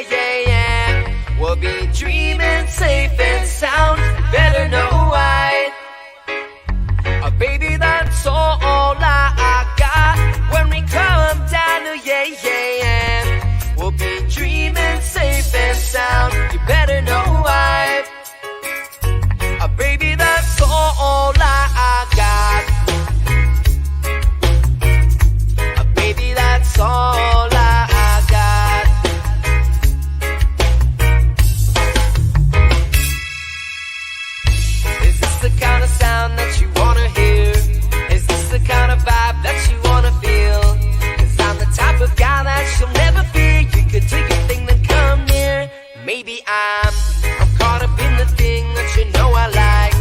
yeah, yeah. We'll be dreaming safe and sound. Better know why. Baby, that's all I got. When we come down, yeah, yeah, yeah. We'll be dreaming safe and sound. You better know why. Baby, that's all I got. Baby, that's all I got. Is this the kind of sound that you wanna hear? Is this the kind of vibe that you wanna feel? 'Cause I'm the type of guy that you'll never fear. You could take a thing then come near. Maybe I'm caught up in the thing that you know I like.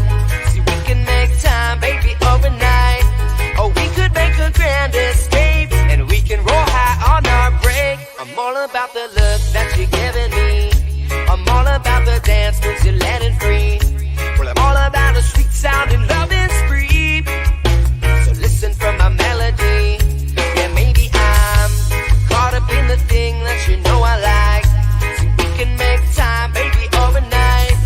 See, we can make time, baby, overnight. Or we could make a grand escape, and we can roll high on our break. I'm all about the look that you're giving me. I'm all about the dance moves you're letting free. Well, I'm all about a sweet sound and loving spree. So listen from my melody. Yeah, maybe I'm caught up in the thing that you know I like. See, we can make time, baby, overnight.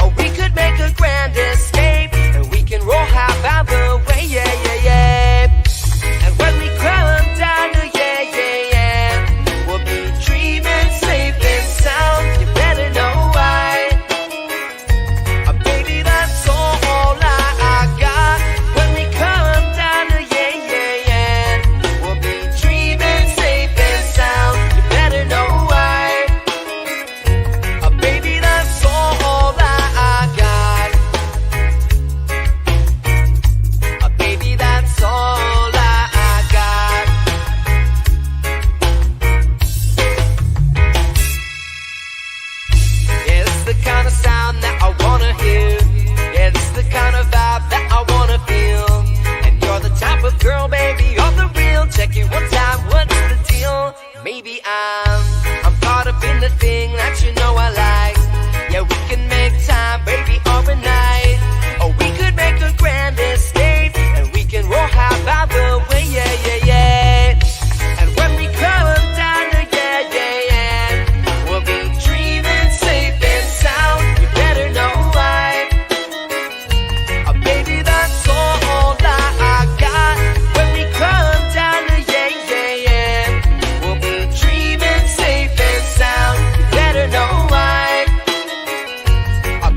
Or we could make a grand escape, and we can roll high by the way, yeah, yeah, yeah. And when we come down to yeah, yeah, yeah, we'll be dreaming safe and sound. You better know why. Baby, that's all I got. When we come down to yeah, yeah, yeah, we'll be dreaming safe and sound. You better know why. Baby, that's all I got. Baby, that's all I got. Yeah, this is the kind of sound that I wanna hear. Yeah, this is the kind of vibe that I wanna feel. And you're the type of girl, baby, you're the real. Check it one time, what's the deal? Maybe I'm caught up in the thing that you know I like. Yeah, we can make time, baby, overnight. Or we could make a grand escape, and we can roll high by the way, yeah, yeah, yeah. And when we come down to yeah, yeah, yeah, we'll be dreaming safe and sound. You better know why. Baby, that's all I got. When we come down to yeah, yeah, yeah, we'll be dreaming safe and sound. You better know why.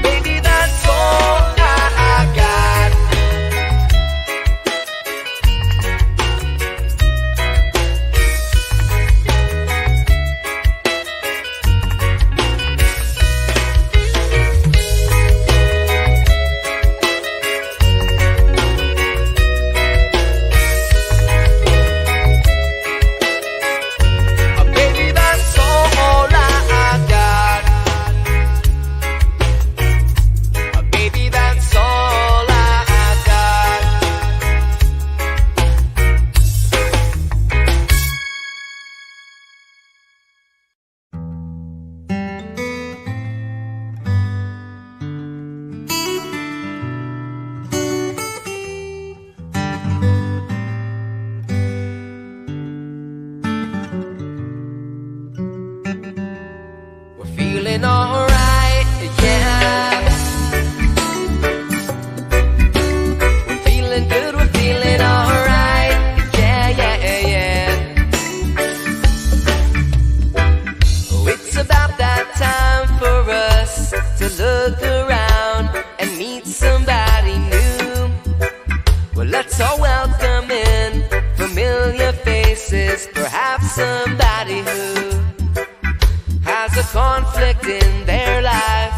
Baby, that's all I got. Baby, that's all I got. Baby, that's all I got. We're feeling alright, yeah. We're feeling good, we're feeling alright, yeah, yeah, yeah. Oh, it's about that time for us to look around and meet somebody new. Well, let's all welcome in familiar faces, perhaps somebody who has a conflict in their life.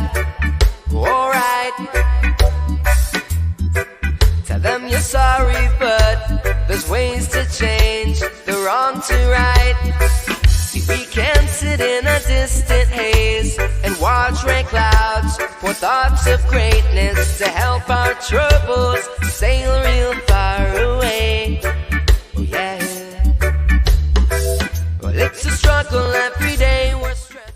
Alright, tell them you're sorry, but there's ways to change the wrong to right. See, we can sit in a distant haze and watch rain clouds pour thoughts of greatness to help our troubles sail real far away. Oh yeah. Well, it's a struggle every day. We're stressing.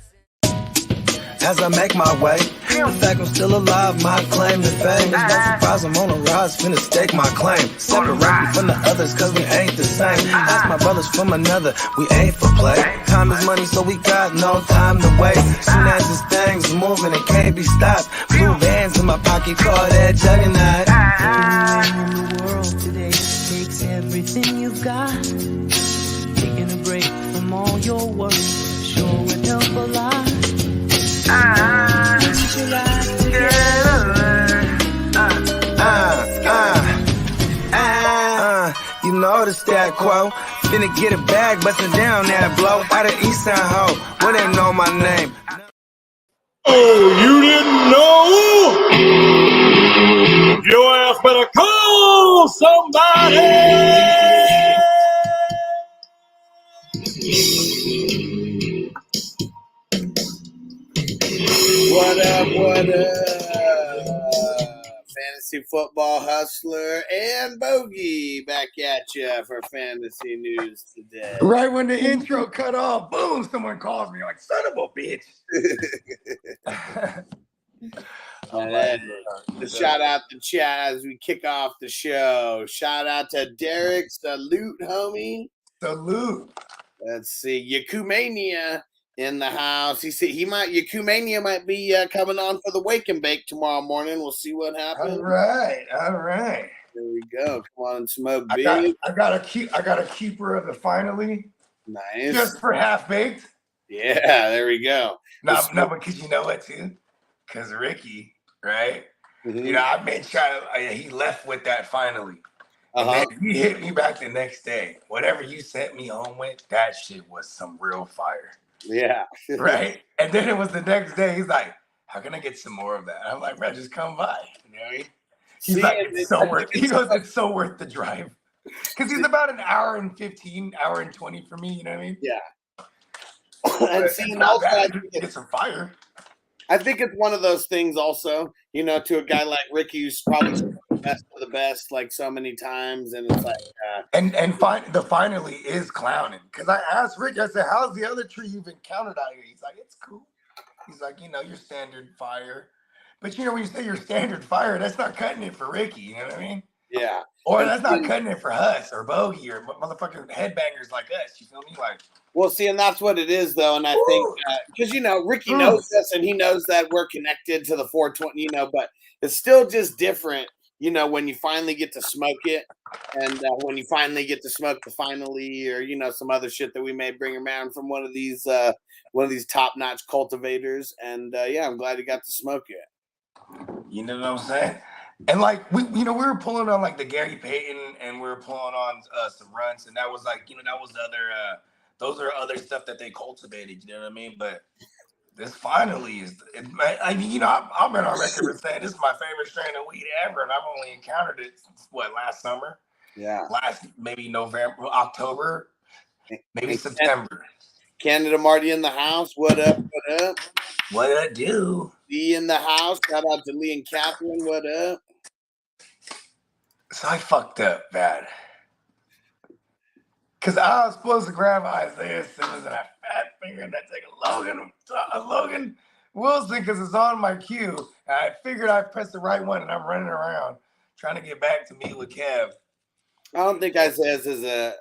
As I make my way The fact I'm still alive, my claim to fame. It's no surprise I'm on a rise, finna stake my claim. Separate me from the others, cause we ain't the same. Ask my brothers from another, we ain't for play. Time is money, so we got no time to waste. Soon as this thing's moving, it can't be stopped. Blue bands in my pocket, call that juggernaut. In the world today takes everything you've got. Taking a break from all your work sure would help a lot. Put your life together. You know the stat quo. Finna get a bag, bustin' down that blow. Out of East Side Ho, where they know my name. Oh, you didn't know? Your ass better call somebody. What up, what up? Fantasy Football Hustler and Bogey back at you for fantasy news today. Right when the intro cut off, boom, someone calls me like, son of a bitch. Shout out to chat as we kick off the show. Shout out to Derek. Salute, homie. Salute. Let's see. Yakumania in the house. Yakumania might be coming on for the wake and bake tomorrow morning. We'll see what happens. All right. There we go. Come on and smoke big. I got a keeper of the finally. Nice. Just for half baked. Yeah, there we go. No, because you know what too? Because Ricky, right? Mm-hmm. You know, I've been trying to, he left with that finally. And then he hit me back the next day. Whatever you sent me home with, that shit was some real fire. Yeah. Right? And then it was the next day. He's like, how can I get some more of that? I'm like, bro, just come by. You know what I mean? He's like, it's so worth it. He goes, it's so worth the drive. Because he's about an hour and 15, hour and 20 for me. You know what I mean? Yeah. And seeing also, get some fire. I think it's one of those things also, you know, to a guy like Ricky who's probably the best of the best like so many times. And it's like. The finally is clowning. Because I asked Rick, I said, how's the other tree you've encountered out here? He's like, it's cool. He's like, you know, your standard fire. But, you know, when you say your standard fire, that's not cutting it for Ricky. You know what I mean? Yeah. Or that's not cutting it for us or Bogey or motherfucking headbangers like us. You feel me? Like, well, see, and that's what it is, though. And I think because, you know, Ricky knows this and he knows that we're connected to the 420, you know, but it's still just different, you know, when you finally get to smoke it and when you finally get to smoke the finally or, you know, some other shit that we may bring around from one of these top-notch cultivators. And, yeah, I'm glad he got to smoke it. You know what I'm saying? And like we were pulling on like the Gary Payton, and we were pulling on some runs, and that was like, you know, that was the other. Those are other stuff that they cultivated. You know what I mean? But this finally is. I mean, you know, I'm in our record for saying this is my favorite strain of weed ever, and I've only encountered it last summer. Yeah. Maybe November, October, maybe September. Canada Marty in the house. What up? What up? What I do? Lee in the house. Shout out to Lee and Catherine. What up? So I fucked up bad. Because I was supposed to grab Isaiah Simmons and I fat finger and I take a Logan Wilson because it's on my queue. And I figured I pressed the right one and I'm running around trying to get back to me with Kev. I don't think Isaiah's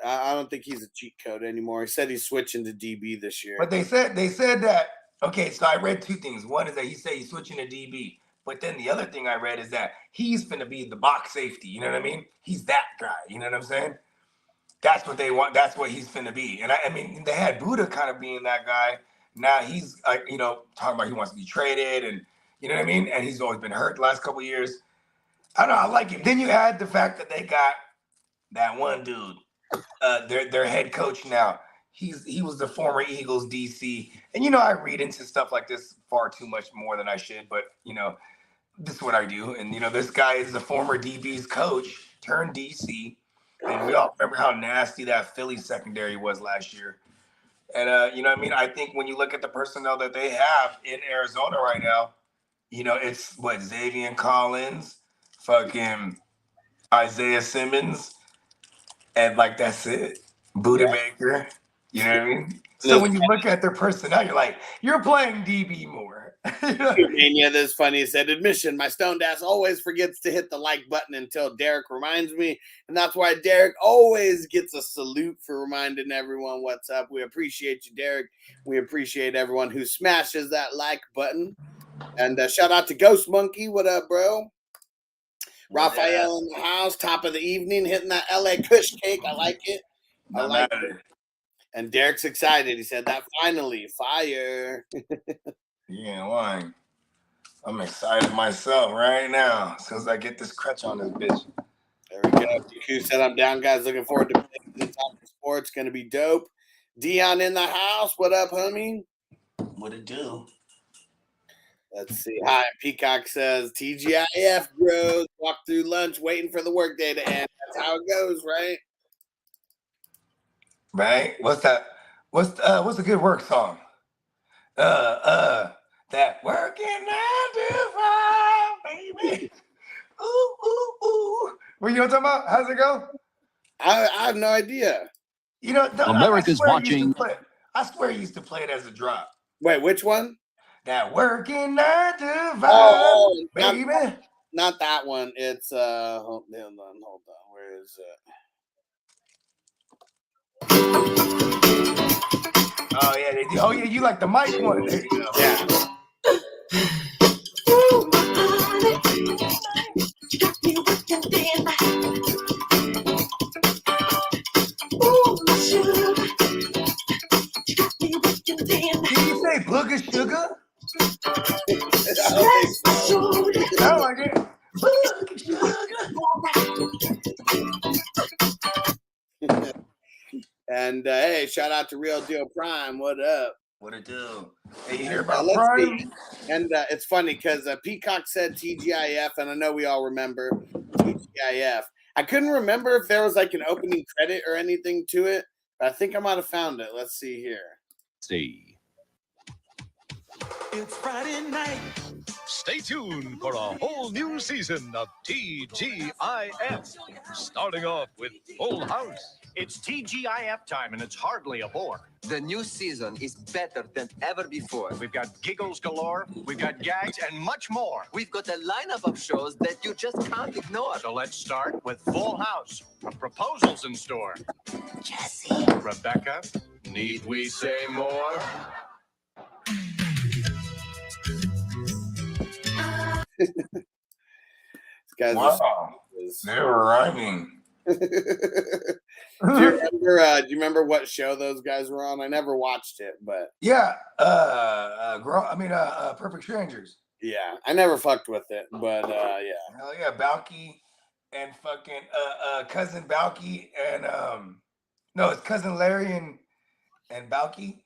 I don't think he's a cheat code anymore. He said he's switching to DB this year. But they said that, okay, so I read two things. One is that he said he's switching to DB. But then the other thing I read is that he's finna be the box safety. You know what I mean? He's that guy. You know what I'm saying? That's what they want. That's what he's finna be. And I mean, they had Buddha kind of being that guy. Now he's, you know, talking about he wants to be traded and, you know what I mean? And he's always been hurt the last couple of years. I don't know. I like it. Then you add the fact that they got that one dude, their head coach now. He was the former Eagles DC. And, you know, I read into stuff like this far too much more than I should. But, you know, this is what I do. And, you know, this guy is the former DB's coach turned DC. And we all remember how nasty that Philly secondary was last year. And, you know what I mean? I think when you look at the personnel that they have in Arizona right now, you know, it's Xavier Collins, fucking Isaiah Simmons, and like that's it. Buda Baker, you know what I mean? So when you look at their personnel, you're like, you're playing DB more. Mania, this is funny. He said, admission, my stoned ass always forgets to hit the like button until Derek reminds me. And that's why Derek always gets a salute for reminding everyone what's up. We appreciate you, Derek. We appreciate everyone who smashes that like button. And shout out to Ghost Monkey. What up, bro? Raphael in the house, top of the evening, hitting that LA Kush cake. I like it. I like it. And Derek's excited. He said that finally, fire. Yeah, why? I'm excited myself right now since I get this crutch on this bitch. There we go. DQ said I'm down, guys. Looking forward to playing the top of sports. Going to be dope. Dion in the house. What up, homie? What it do? Let's see. Hi, Peacock says TGIF, bros. Walk through lunch, waiting for the workday to end. That's how it goes, right? Right? What's that? What's a good work song? That working 9 to 5, baby. Ooh, ooh, ooh. What you know what I'm talking about? How's it go? I have no idea. You know, America's watching. I swear you used to play it as a drop. Wait, which one? That working 9 to 5, baby. Not that one. It's hold on. Where is it? Oh yeah, they do. Oh yeah, you like the mic one. There you go. Yeah. Did you say booger sugar? I like it. Booger sugar. And hey, shout out to Real Deal Prime. What up? What it do? Hey, you hear about Prime? And it's funny because Peacock said TGIF, and I know we all remember TGIF. I couldn't remember if there was like an opening credit or anything to it, but I think I might have found it. Let's see here. See. It's Friday night. Stay tuned for a whole new season of TGIF, starting off with Full House. It's TGIF time, and it's hardly a bore. The new season is better than ever before. We've got giggles galore, we've got gags, and much more. We've got a lineup of shows that you just can't ignore. So let's start with Full House. A proposal's in store. Jesse. Rebecca, need we say more? Wow, they were rhyming. Do you remember what show those guys were on? I never watched it, but yeah, Perfect Strangers. Yeah, I never fucked with it, but yeah. Hell yeah, Balky and fucking cousin Balky and no, it's cousin Larry and Balky.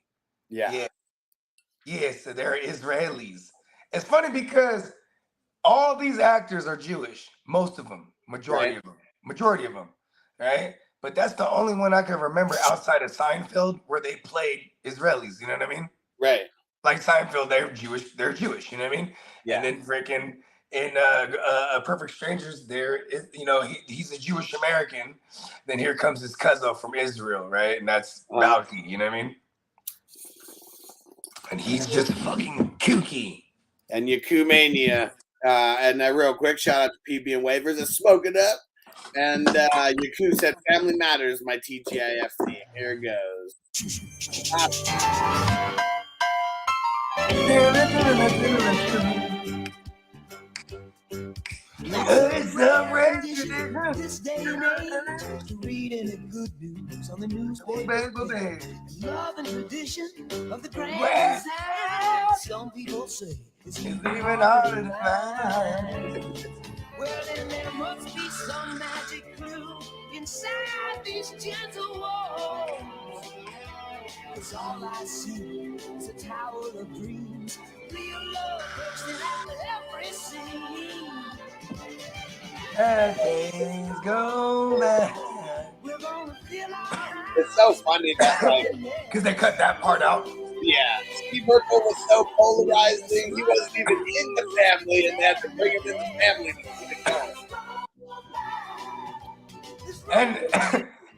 Yeah. So they're Israelis. It's funny because all these actors are Jewish, most of them, majority of them, right? But that's the only one I can remember outside of Seinfeld where they played Israelis. You know what I mean? Right. Like Seinfeld, they're Jewish. You know what I mean? Yeah. And then freaking in Perfect Strangers, he's a Jewish American. Then here comes his cousin from Israel, right? And that's Balky. You know what I mean? And he's just fucking kooky. And Yakumania. And real quick, shout out to PB and Waivers. Let's smoke it up. And Yaku said, "Family Matters, my TGIF theme." Here it goes. This day and age, to read any good news on the newspaper. Love and tradition of the grand South. Some people say it's even harder to find. Well, then there must be some magic clue inside these gentle walls. 'Cause all I see is a tower of dreams. Real love bursting out every scene. As things go back. We're gonna feel alright. It's so funny that Because they cut that part out. Yeah, Steve Urkel was so polarizing. He wasn't even in the family, and they had to bring him in the family to keep it going.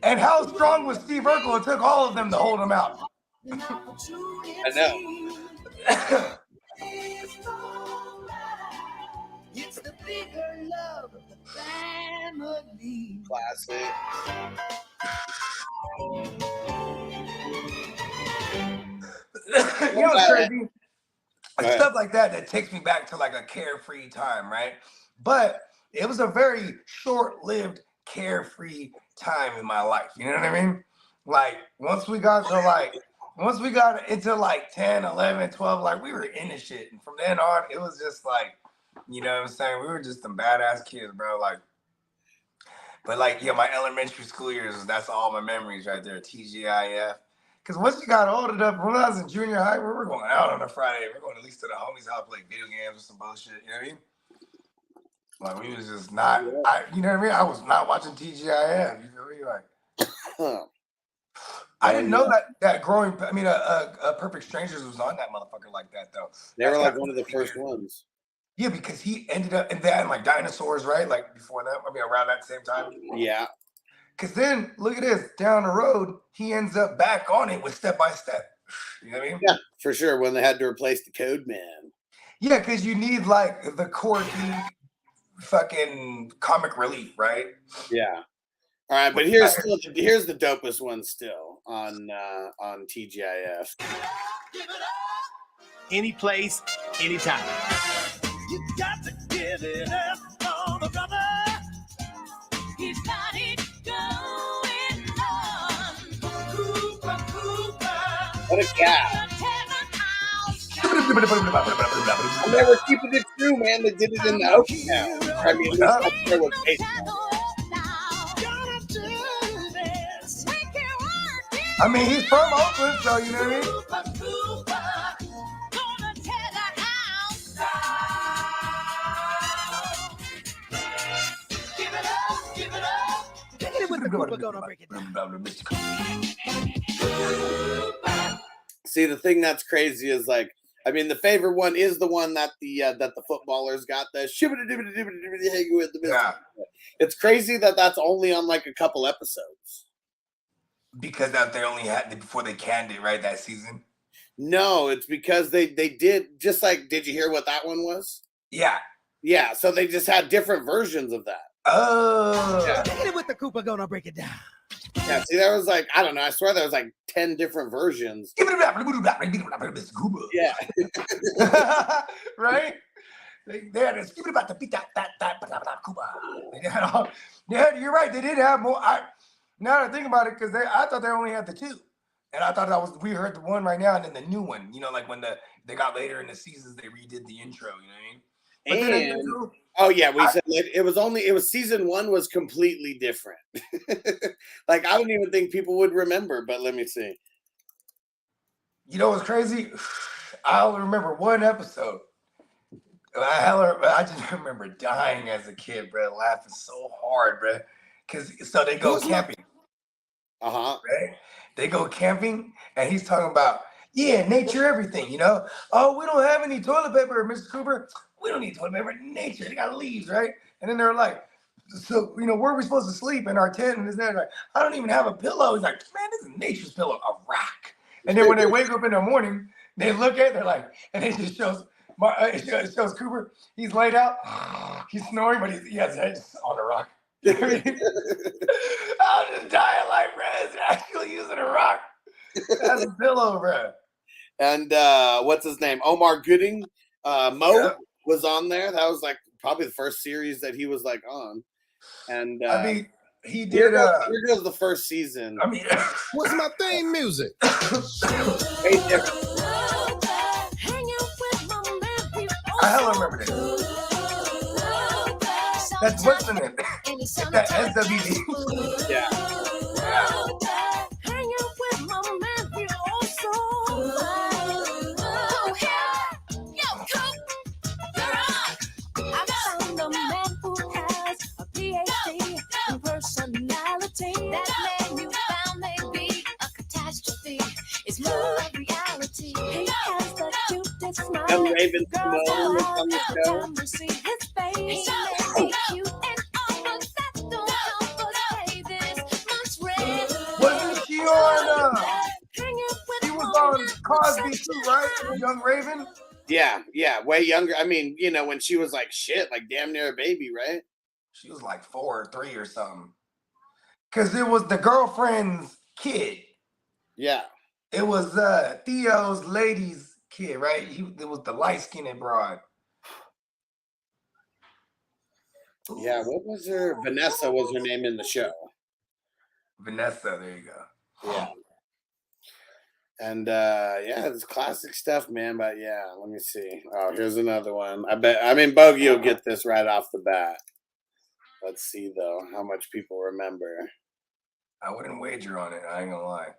And how strong was Steve Urkel? It took all of them to hold him out. I know. It's the bigger love of the family. Classic. You know what's crazy? Right. Stuff like that takes me back to like a carefree time, right? But it was a very short-lived carefree time in my life. You know what I mean? Like once we got into like 10, 11, 12, like we were in the shit. And from then on, it was just like, you know what I'm saying? We were just some badass kids, bro. Like, but like, yeah, my elementary school years, that's all my memories right there, TGIF. Because once you got old enough, when I was in junior high, we were going out on a Friday. We were going at least to the homies' house, play video games or some bullshit. You know what I mean? Like we was just not, you know what I mean? I was not watching TGIF. You feel me? Like, I didn't know that growing. I mean, a Perfect Strangers was on that motherfucker like that though. They were like one of the first ones. Yeah, because he ended up and they had like dinosaurs, right? Like before that. I mean, around that same time. Yeah. Because then, look at this, down the road, he ends up back on it with Step by Step. You know what I mean? Yeah, for sure. When they had to replace the Code Man. Yeah, because you need like the quirky fucking comic relief, right? Yeah. All right, but here's the dopest one still on TGIF. Any place, anytime. You got to give it up for the brother. He's got it going on. Cooper, Cooper. What a cat. And they were keeping it true, man. They did it in the open now. I mean, that's where was I mean, he's from Oakland, so you know what I mean? See, the thing that's crazy is like, I mean, the favorite one is the one that the footballers got the shibbity with the Yeah. It's crazy that that's only on like a couple episodes. Because that they only had before they canned it, right? That season. No, it's because they did just like. Did you hear what that one was? Yeah. Yeah. So they just had different versions of that. Oh. Yeah. Hit it with the Cooper, gonna break it down. Yeah. See, there was like, I don't know. I swear there was like 10 different versions. Yeah. Right? They had this about the beat that Cuba. Yeah, you're right. They did have more. Now that I think about it, because I thought they only had the two. And I thought we heard the one right now and then the new one. You know, like when they got later in the seasons, they redid the intro, you know what I mean? And oh yeah, said it was season 1 was completely different. Like I don't even think people would remember, but let me see. You know what's crazy? I'll remember one episode. I just remember dying as a kid, bro, laughing so hard, bro. So they go camping. Right? They go camping, and he's talking about, nature, everything, you know? Oh, we don't have any toilet paper, Mr. Cooper. We don't need toilet paper. Nature, they got leaves, right? And then they're like, so, you know, where are we supposed to sleep in our tent? And this and that. Like, I don't even have a pillow. He's like, man, this is nature's pillow, a rock. And then when they wake up in the morning, they look at it, they're like, and it just shows, it shows Cooper, he's laid out, he's snoring, but he has his head on a rock. I'll just die like Rez actually using a rock as a pillow, bro. And what's his name? Omar Gooding, was on there. That was like probably the first series that he was like on. And I mean, he did. Here goes the first season. I mean, What's my theme music? Way different. I hella remember that. That's what's the name? That SWD. Yeah. Personality. That man you found may be a catastrophe. It's more reality. He has the cutest smile. And Raven Simone was on the show. To see his face. He may be cute and all, but that don't help us pay this much rent. Wasn't she on? He was on Cosby too, right? Young Raven. Yeah, way younger. I mean, you know, when she was like shit, like damn near a baby, right? She was like 4 or 3 or something. Cause it was the girlfriend's kid. Yeah. It was Theo's lady's kid, right? It was the light-skinned broad. Yeah, what was her? Vanessa was her name in the show. Vanessa, there you go. Yeah. And yeah, it's classic stuff, man. But yeah, let me see. Oh, here's another one. I mean, Bogey will get this right off the bat. Let's see though, how much people remember. I wouldn't wager on it. I ain't gonna lie.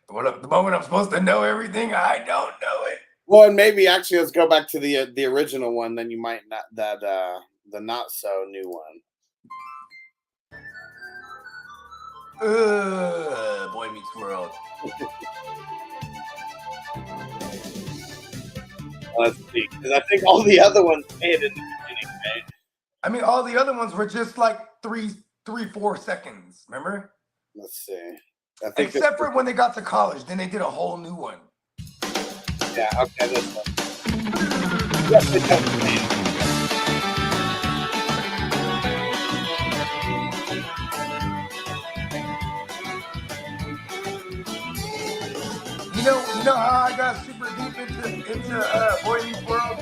The moment I'm supposed to know everything, I don't know it. Well, and maybe actually, let's go back to the original one. Then you might not the not so new one. Boy Meets World. Let's see, because I think all the other ones made in the beginning, right? I mean, all the other ones were just like 3-4 seconds. Remember? Let's see. I think except for when they got to college, then they did a whole new one. Yeah. Okay. This one. Yes, it does. You know how I got super deep into Boy Meets World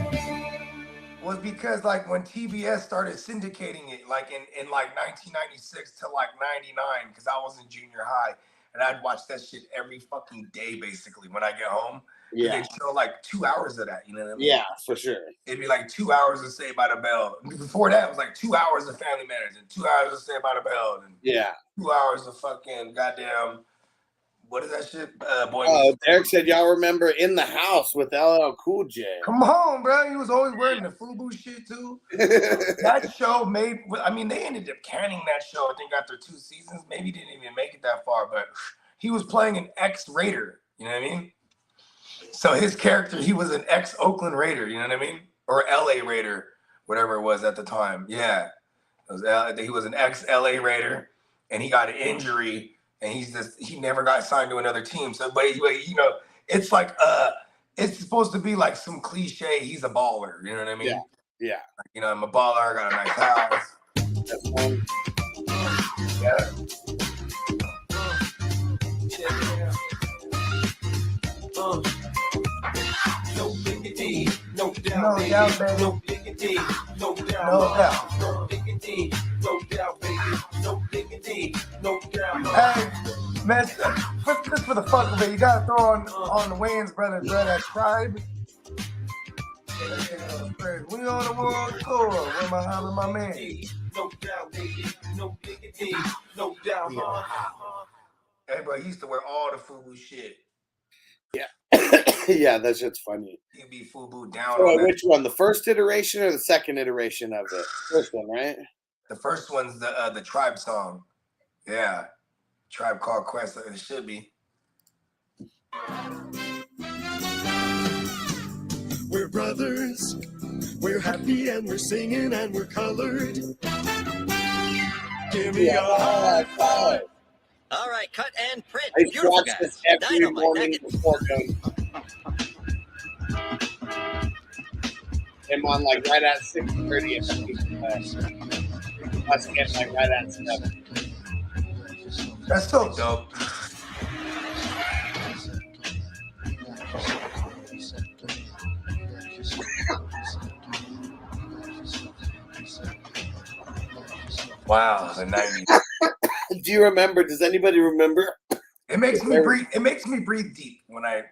was because like when TBS started syndicating it, like in like 1996 to like 99, because I was in junior high and I'd watch that shit every fucking day basically when I get home. Yeah. They'd show like 2 hours of that, you know what I mean? Yeah, for sure. It'd be like 2 hours of Saved by the Bell. Before that, it was like 2 hours of Family Matters and 2 hours of Saved by the Bell. And yeah. 2 hours of fucking goddamn, what is that shit? Boy. Oh, Derek said y'all remember In the House with LL Cool J. Come on, bro. He was always wearing the FUBU shit too. That show made, I mean, they ended up canning that show, I think, after 2 seasons. Maybe didn't even make it that far, but he was playing an ex-Raider. You know what I mean? So his character, he was an ex-Oakland Raider, you know what I mean? Or LA Raider, whatever it was at the time. Yeah. He was an ex-LA Raider, and he got an injury, and he never got signed to another team. So, but you know, it's like, it's supposed to be like some cliche, he's a baller, you know what I mean? Yeah. Yeah. You know, I'm a baller, I got a nice house. That's one. Yeah. No diggity, no doubt, No baby. doubt, baby. No diggity, no doubt. No doubt. No diggity, no doubt, baby. No diggity, no doubt. Hey, man, just for the fuck of it, you gotta throw on the Wayans brothers, bro, that Tribe. We on the world tour with my man. No doubt, baby. No diggity, no doubt. Hey, bro, he used to wear all the FUBU shit. Yeah. Yeah, that shit's funny. He'd be FUBU down So, on that. which one? The first iteration or the second iteration of it? First one, right? The first one's the Tribe song. Yeah. Tribe Called Quest. It should be. We're brothers, we're happy and we're singing and we're colored. Give me a high five. All right, cut and print. I used to Beautiful watch guys. this every Dynamite. morning That gets- before going. Came on like right at 6:30 and let's get like right at 7. That's so dope. Wow, the 90s. Do you remember? Does anybody remember? It makes me breathe. It makes me breathe deep when I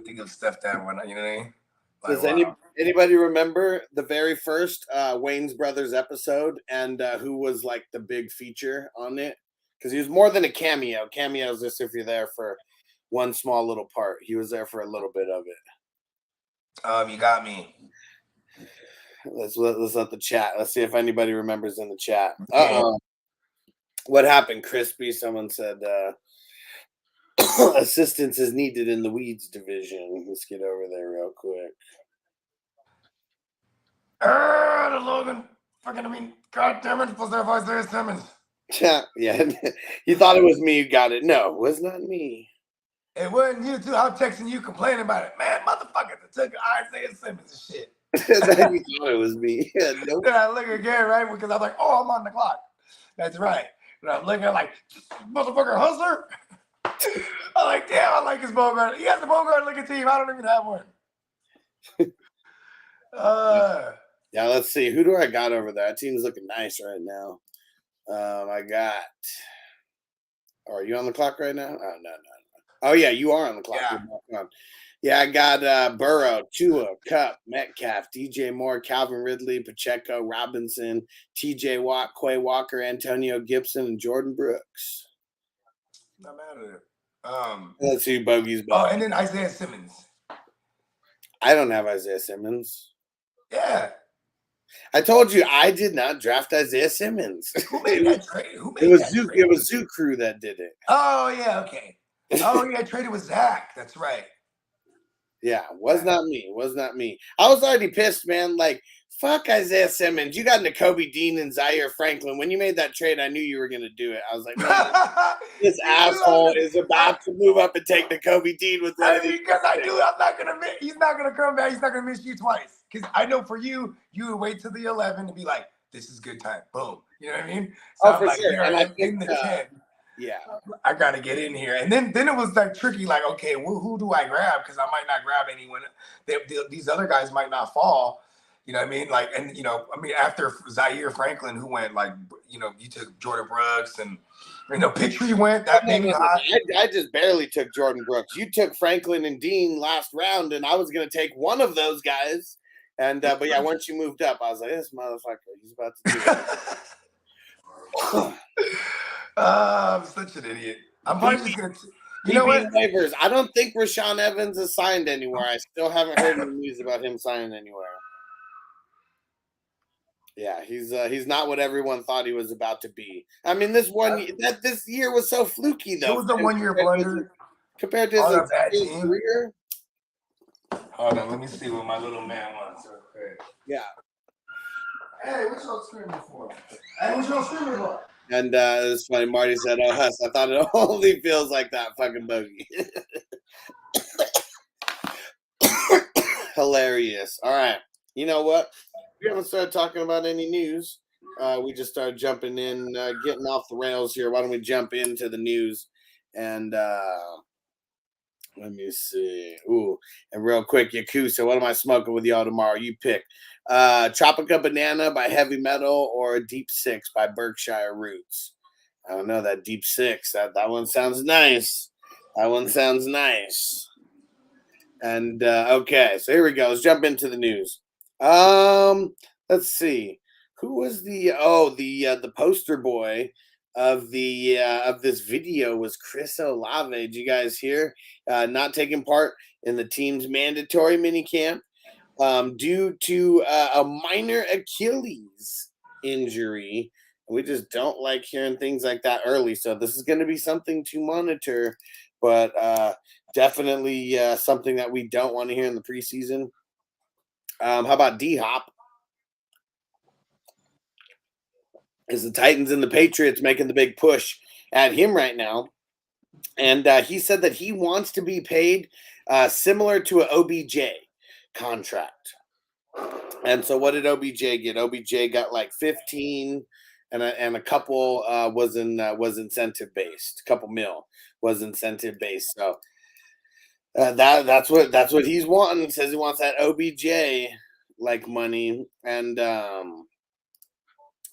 think of stuff that when you know what I mean. Like, Does anybody remember the very first Wayne's Brothers episode and who was like the big feature on it? Because he was more than a cameo. Cameo is just if you're there for one small little part. He was there for a little bit of it. You got me. Let's let the chat. Let's see if anybody remembers in the chat. What happened, Crispy? Someone said assistance is needed in the weeds division. Let's get over there real quick. The Logan. Fucking, I mean, God damn it, supposed to have Isaiah Simmons. Yeah, you thought it was me who got it. No, it was not me. It wasn't you too. I'm texting you complaining about it. Man, motherfucker, that took Isaiah Simmons and shit. Then you thought it was me. Yeah, nope. Then I look again, right? Because I was like, oh, I'm on the clock. That's right. And I'm looking like, motherfucker hustler. I'm like, damn, I like his Bogard. He has a Bogard looking team. I don't even have one. Yeah, let's see. Who do I got over there? That team's looking nice right now. I got. Oh, are you on the clock right now? Oh, no. Oh, yeah, you are on the clock. Yeah. Yeah, I got Burrow, Tua, Cup, Metcalf, DJ Moore, Calvin Ridley, Pacheco, Robinson, TJ Watt, Quay Walker, Antonio Gibson, and Jordan Brooks. Not mad at it. Let's see Bogey's. Oh, and then Isaiah Simmons. I don't have Isaiah Simmons. Yeah. I told you I did not draft Isaiah Simmons. Who made that trade? It was Zoo Crew that did it. Oh, yeah, okay. Oh, yeah, I traded with Zach. That's right. Yeah, was not me. I was already pissed, man. Like, fuck Isaiah Simmons. You got Nakobe Dean and Zaire Franklin. When you made that trade, I knew you were going to do it. I was like, man, this asshole is about to move up and take Nakobe Dean with one of these. Because I knew I'm not going to miss. He's not going to come back. He's not going to miss you twice. Because I know for you, you would wait till the 11 to be like, this is good time. Boom. You know what I mean? So Oh, for like, sure. And I think, in the 10. Yeah. I got to get in here. And then it was like tricky, like, okay, who do I grab? Because I might not grab anyone. These other guys might not fall. You know what I mean? Like, and, you know, I mean, after Zaire Franklin, who went, like, you know, you took Jordan Brooks and, you know, Petrie went. That made me hot. I just barely took Jordan Brooks. You took Franklin and Dean last round, and I was going to take one of those guys. And, but yeah, once you moved up, I was like, this motherfucker, he's about to do it. I'm such an idiot. I'm probably just going to, you know what? Waivers. I don't think Rashaan Evans is signed anywhere. I still haven't heard any news about him signing anywhere. Yeah, he's not what everyone thought he was about to be. I mean, this year was so fluky, though. It was a 1-year blunder compared to his career. Hold on, let me see what my little man wants. Okay. Yeah. Hey, what y'all screaming for? Hey, what y'all screaming for? And it's funny. Marty said, "Oh, Huss, I thought it only feels like that fucking bogey." Hilarious. All right. You know what? We haven't started talking about any news. We just started jumping in, getting off the rails here. Why don't we jump into the news? And let me see. Ooh, and real quick, Yakuza, what am I smoking with y'all tomorrow? You pick. Tropica Banana by Heavy Metal or Deep Six by Berkshire Roots. I don't know, that Deep Six. That one sounds nice. That one sounds nice. And okay, so here we go. Let's jump into the news. Let's see. Who was the poster boy of this video was Chris Olave. Did you guys hear? Not taking part in the team's mandatory minicamp due to a minor Achilles injury. We just don't like hearing things like that early. So this is going to be something to monitor, but definitely something that we don't want to hear in the preseason. How about D-Hop? Is the Titans and the Patriots making the big push at him right now. And he said that he wants to be paid similar to an OBJ contract. And so what did OBJ get? OBJ got like 15 and a couple was incentive based. A couple mil was incentive based. So that's what he's wanting. He says he wants that OBJ like money. And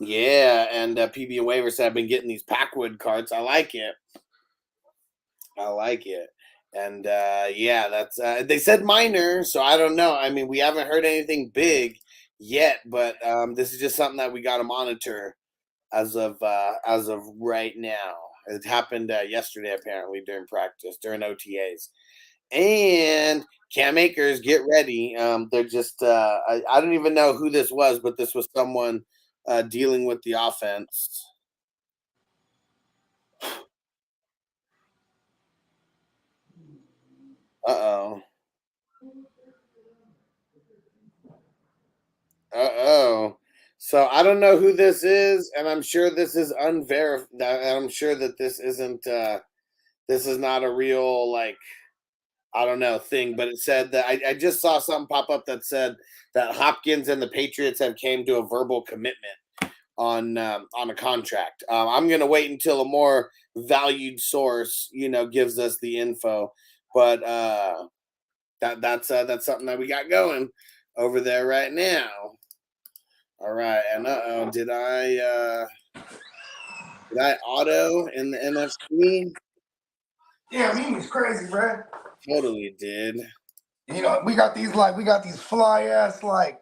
yeah, and PB and waivers have been getting these Packwood cards. I like it. And yeah, that's they said minor, so I don't know. I mean, we haven't heard anything big yet, but this is just something that we got to monitor as of right now. It happened yesterday, apparently during practice, during OTAs. And Cam Akers, get ready. They're just I don't even know who this was, but this was someone dealing with the offense. Uh-oh. So I don't know who this is, and I'm sure this is unverified. I'm sure that this isn't this is not a real like I don't know thing, but it said that I just saw something pop up that said that Hopkins and the Patriots have came to a verbal commitment on a contract. I'm gonna wait until a more valued source, gives us the info. But that's something that we got going over there right now. All right, and did I auto in the NFC? Yeah, meme's crazy, bro. Totally did. We got these fly ass like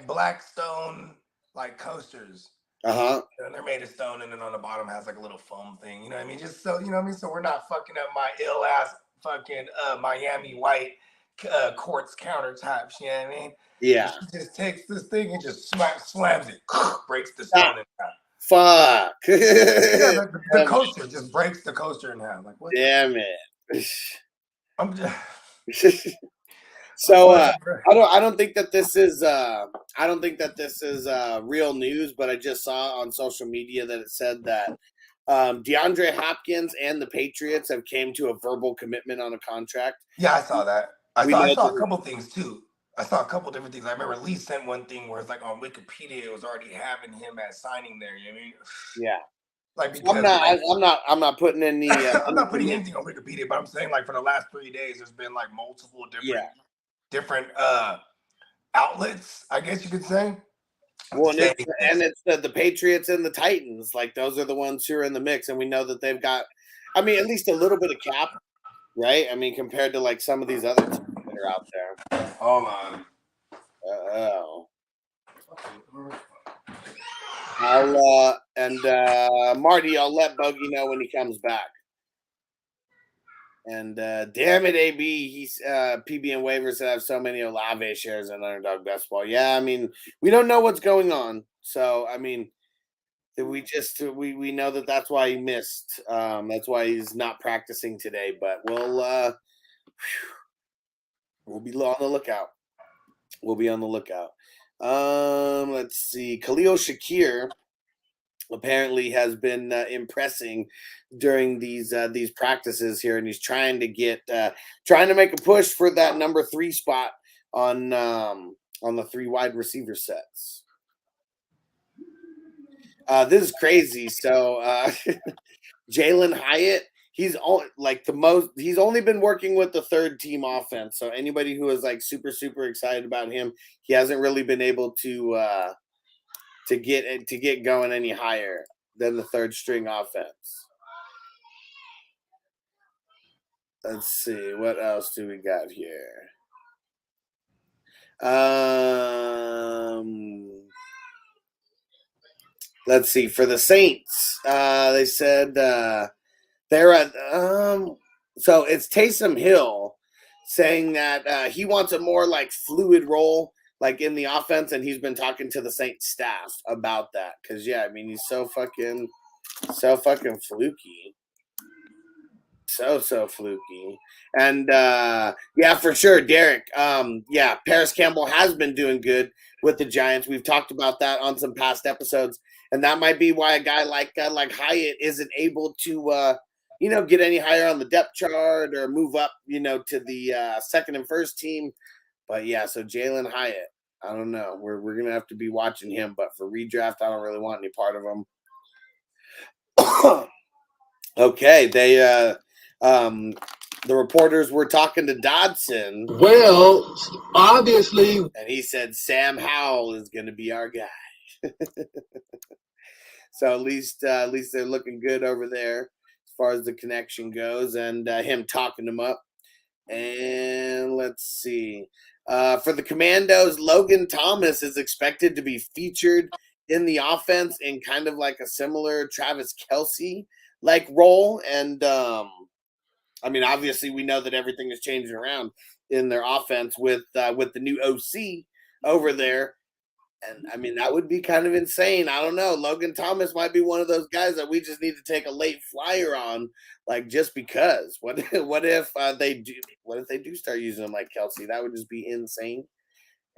Blackstone like coasters. They're made of stone, and then on the bottom has like a little foam thing. You know what I mean? Just so so we're not fucking up my ill ass fucking Miami white quartz countertops. You know what I mean? Yeah. She just takes this thing and just slams it, breaks the stone in half. Fuck. Yeah, the coaster just breaks the coaster in half. Like what? Damn it. I'm just. So I don't think that this is real news, but I just saw on social media that it said that DeAndre Hopkins and the Patriots have came to a verbal commitment on a contract. Yeah, I saw that. I saw a couple things too. I saw a couple different things. I remember Lee sent one thing where it's like on Wikipedia, it was already having him as signing there. You know what I mean? Yeah. Like because I'm not putting any. I'm not putting anything on Wikipedia, but I'm saying like for the last 3 days, there's been like multiple different outlets, I guess you could say. Well, it's the Patriots and the Titans. Like those are the ones who are in the mix, and we know that they've got, I mean, at least a little bit of cap, right? I mean, compared to like some of these other teams that are out there. Hold on. Marty, I'll let Bogey know when he comes back. And damn it, AB, he's PB and waivers that have so many Olave shares in Underdog Best Ball. Yeah, I mean, we don't know what's going on. So, I mean, we know that that's why he missed. That's why he's not practicing today. But we'll be on the lookout. We'll be on the lookout. Let's see. Khalil Shakir apparently has been impressing during these practices here, and he's trying to make a push for that number 3 spot on the 3 wide receiver sets. This is crazy. So Jalen Hyatt, he's only been working with the 3rd team offense. So anybody who is like super excited about him, he hasn't really been able to get going any higher than the 3rd string offense. Let's see, what else do we got here? Let's see, for the Saints, they said they're at so it's Taysom Hill saying that he wants a more like fluid role like in the offense, and he's been talking to the Saints staff about that. Cause yeah, I mean, he's so fucking fluky. So fluky. And yeah, for sure, Derek. Yeah, Paris Campbell has been doing good with the Giants. We've talked about that on some past episodes, and that might be why a guy like Hyatt isn't able to get any higher on the depth chart or move up, to the 2nd and 1st team. But yeah, so Jalen Hyatt, I don't know. We're gonna have to be watching him, but for redraft, I don't really want any part of him. Okay, the reporters were talking to Dodson. Well, obviously, and he said Sam Howell is gonna be our guy. So at least they're looking good over there as far as the connection goes, and him talking them up. And let's see. For the Commandos, Logan Thomas is expected to be featured in the offense in kind of like a similar Travis Kelce like role. And I mean, obviously we know that everything is changing around in their offense with the new OC over there. And I mean, that would be kind of insane. I don't know. Logan Thomas might be one of those guys that we just need to take a late flyer on, like just because. What if they do start using him like Kelce? That would just be insane.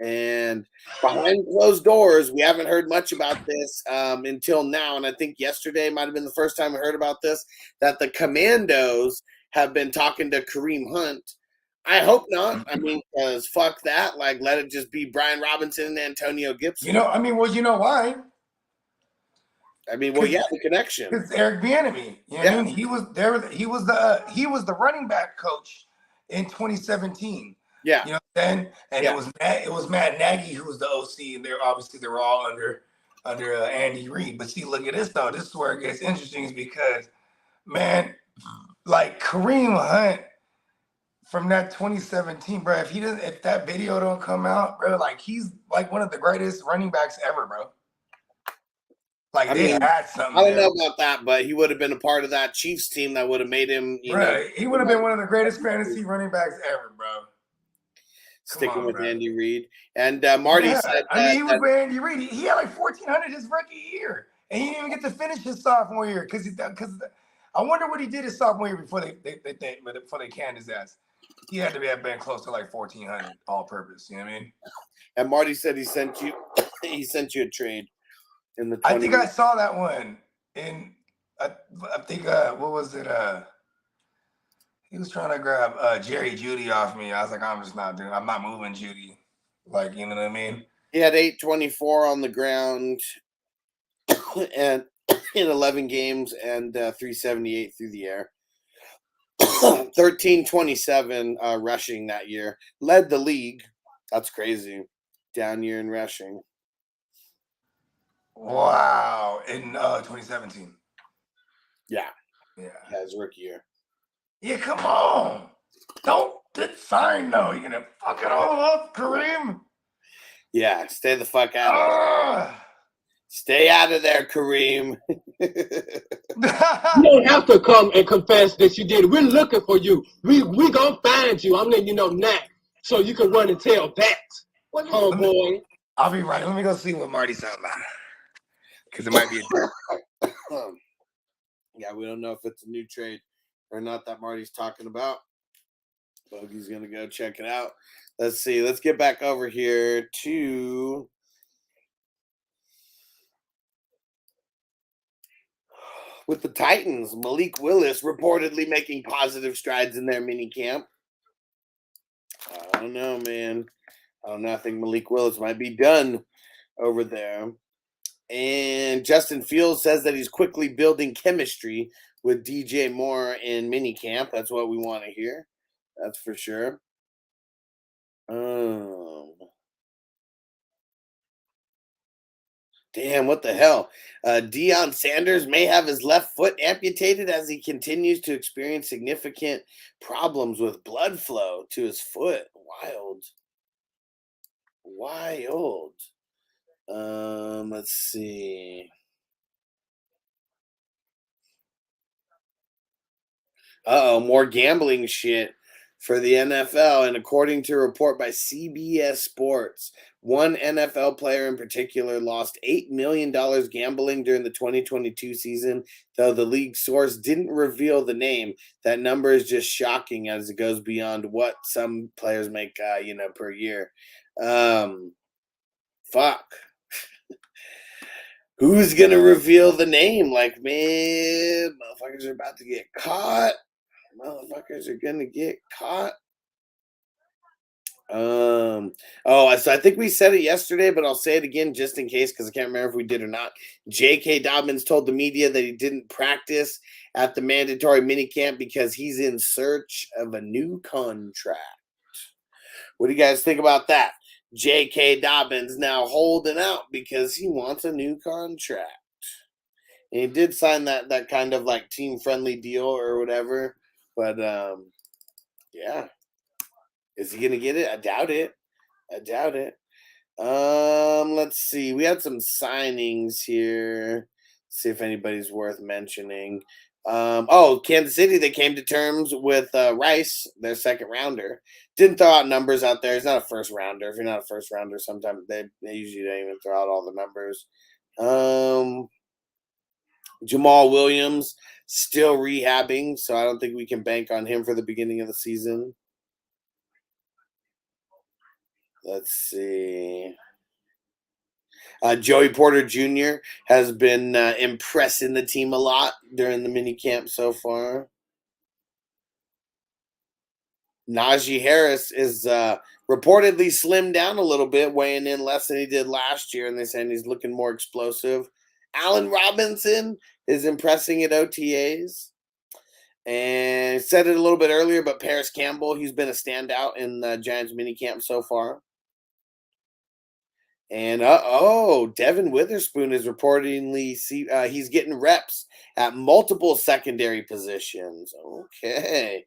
And behind closed doors, we haven't heard much about this until now. And I think yesterday might have been the first time we heard about this, that the Commandos have been talking to Kareem Hunt. I hope not. I mean, because fuck that. Like, let it just be Brian Robinson and Antonio Gibson. You know, I mean, well, you know why? I mean, well, yeah, the connection. Because Eric Bieniemy, you know what I mean? He was there. He was the running back coach in 2017. Yeah, you know then, and it was Matt Nagy who was the OC, and they were all under Andy Reid. But see, look at this though. This is where it gets interesting, is because, man, like Kareem Hunt from that 2017, bro. If that video don't come out, bro, like he's like one of the greatest running backs ever, bro. Like they had something. I don't know about that, but he would have been a part of that Chiefs team that would have made him. You know, he would have been one of the greatest fantasy running backs ever, bro. Sticking with Andy Reid. And Marty said I mean, he was with Andy Reid. He had like 1,400 his rookie year, and he didn't even get to finish his sophomore year because I wonder what he did his sophomore year before they canned his ass. He had to have been close to like 1,400 all purpose. You know what I mean? And Marty said he sent you a trade in the. I think I saw that one in. I think what was it? He was trying to grab Jerry Judy off me. I was like, I'm not moving Judy. Like, you know what I mean? He had 824 on the ground and in 11 games and 378 through the air. 1327 rushing that year. Led the league. That's crazy. Down year in rushing. Wow. In 2017. Yeah. His rookie year. Yeah, come on. Don't get signed, though. You're going to fuck it all up, Kareem. Yeah, stay the fuck out of there. Stay out of there, Kareem. You don't have to come and confess that you did it. We're looking for you. We gonna find you. I'm letting you know now, so you can run and tell that. Homeboy. I'll be right. Let me go see what Marty's talking about. Because it might be a Yeah, we don't know if it's a new trade or not that Marty's talking about. Bogey's gonna go check it out. Let's see. Let's get back over here to with the Titans. Malik Willis reportedly making positive strides in their mini camp. I don't know, man. I don't know. I think Malik Willis might be done over there. And Justin Fields says that he's quickly building chemistry with DJ Moore in minicamp. That's what we want to hear. That's for sure. Damn, what the hell? Deion Sanders may have his left foot amputated as he continues to experience significant problems with blood flow to his foot. Wild. Let's see. More gambling shit for the NFL. And according to a report by CBS Sports, one NFL player in particular lost $8 million gambling during the 2022 season, though the league source didn't reveal the name. That number is just shocking as it goes beyond what some players make, per year. Fuck. Who's going to reveal the name? Like, man, motherfuckers are about to get caught. Motherfuckers are going to get caught. So I think we said it yesterday, but I'll say it again just in case because I can't remember if we did or not. J.K. Dobbins told the media that he didn't practice at the mandatory minicamp because he's in search of a new contract. What do you guys think about that? J.K. Dobbins now holding out because he wants a new contract. And he did sign that kind of like team-friendly deal or whatever. But, yeah. Is he going to get it? I doubt it. Let's see. We had some signings here. See if anybody's worth mentioning. Kansas City, they came to terms with Rice, their second rounder. Didn't throw out numbers out there. He's not a first rounder. If you're not a first rounder, sometimes they usually don't even throw out all the numbers. Jamal Williams still rehabbing, so I don't think we can bank on him for the beginning of the season. Let's see. Joey Porter Jr. has been impressing the team a lot during the mini camp so far. Najee Harris is reportedly slimmed down a little bit, weighing in less than he did last year, and they're saying he's looking more explosive. Allen Robinson is impressing at OTAs. And said it a little bit earlier, but Paris Campbell, he's been a standout in the Giants minicamp so far. And Devin Witherspoon is reportedly he's getting reps at multiple secondary positions. Okay.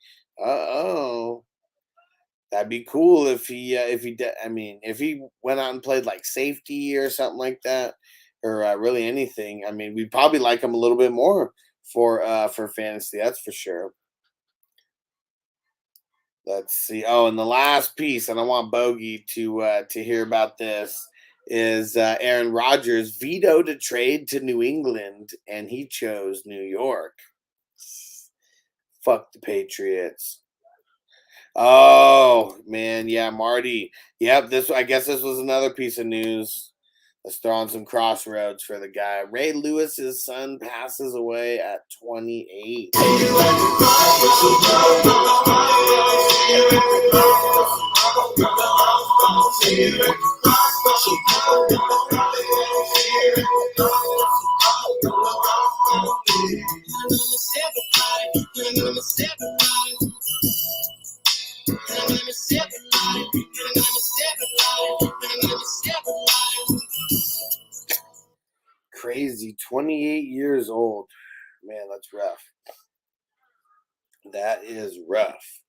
That'd be cool if he if he went out and played like safety or something like that, or really anything. I mean, we'd probably like him a little bit more for fantasy, that's for sure. Let's see. Oh, and the last piece, and I want Bogey to hear about this, is Aaron Rodgers vetoed a trade to New England, and he chose New York. Fuck the Patriots. Oh man, yeah, Marty. Yep, I guess this was another piece of news. Let's throw on some crossroads for the guy. Ray Lewis's son passes away at 28. Crazy, 28 years old. Man, that's rough. That is rough.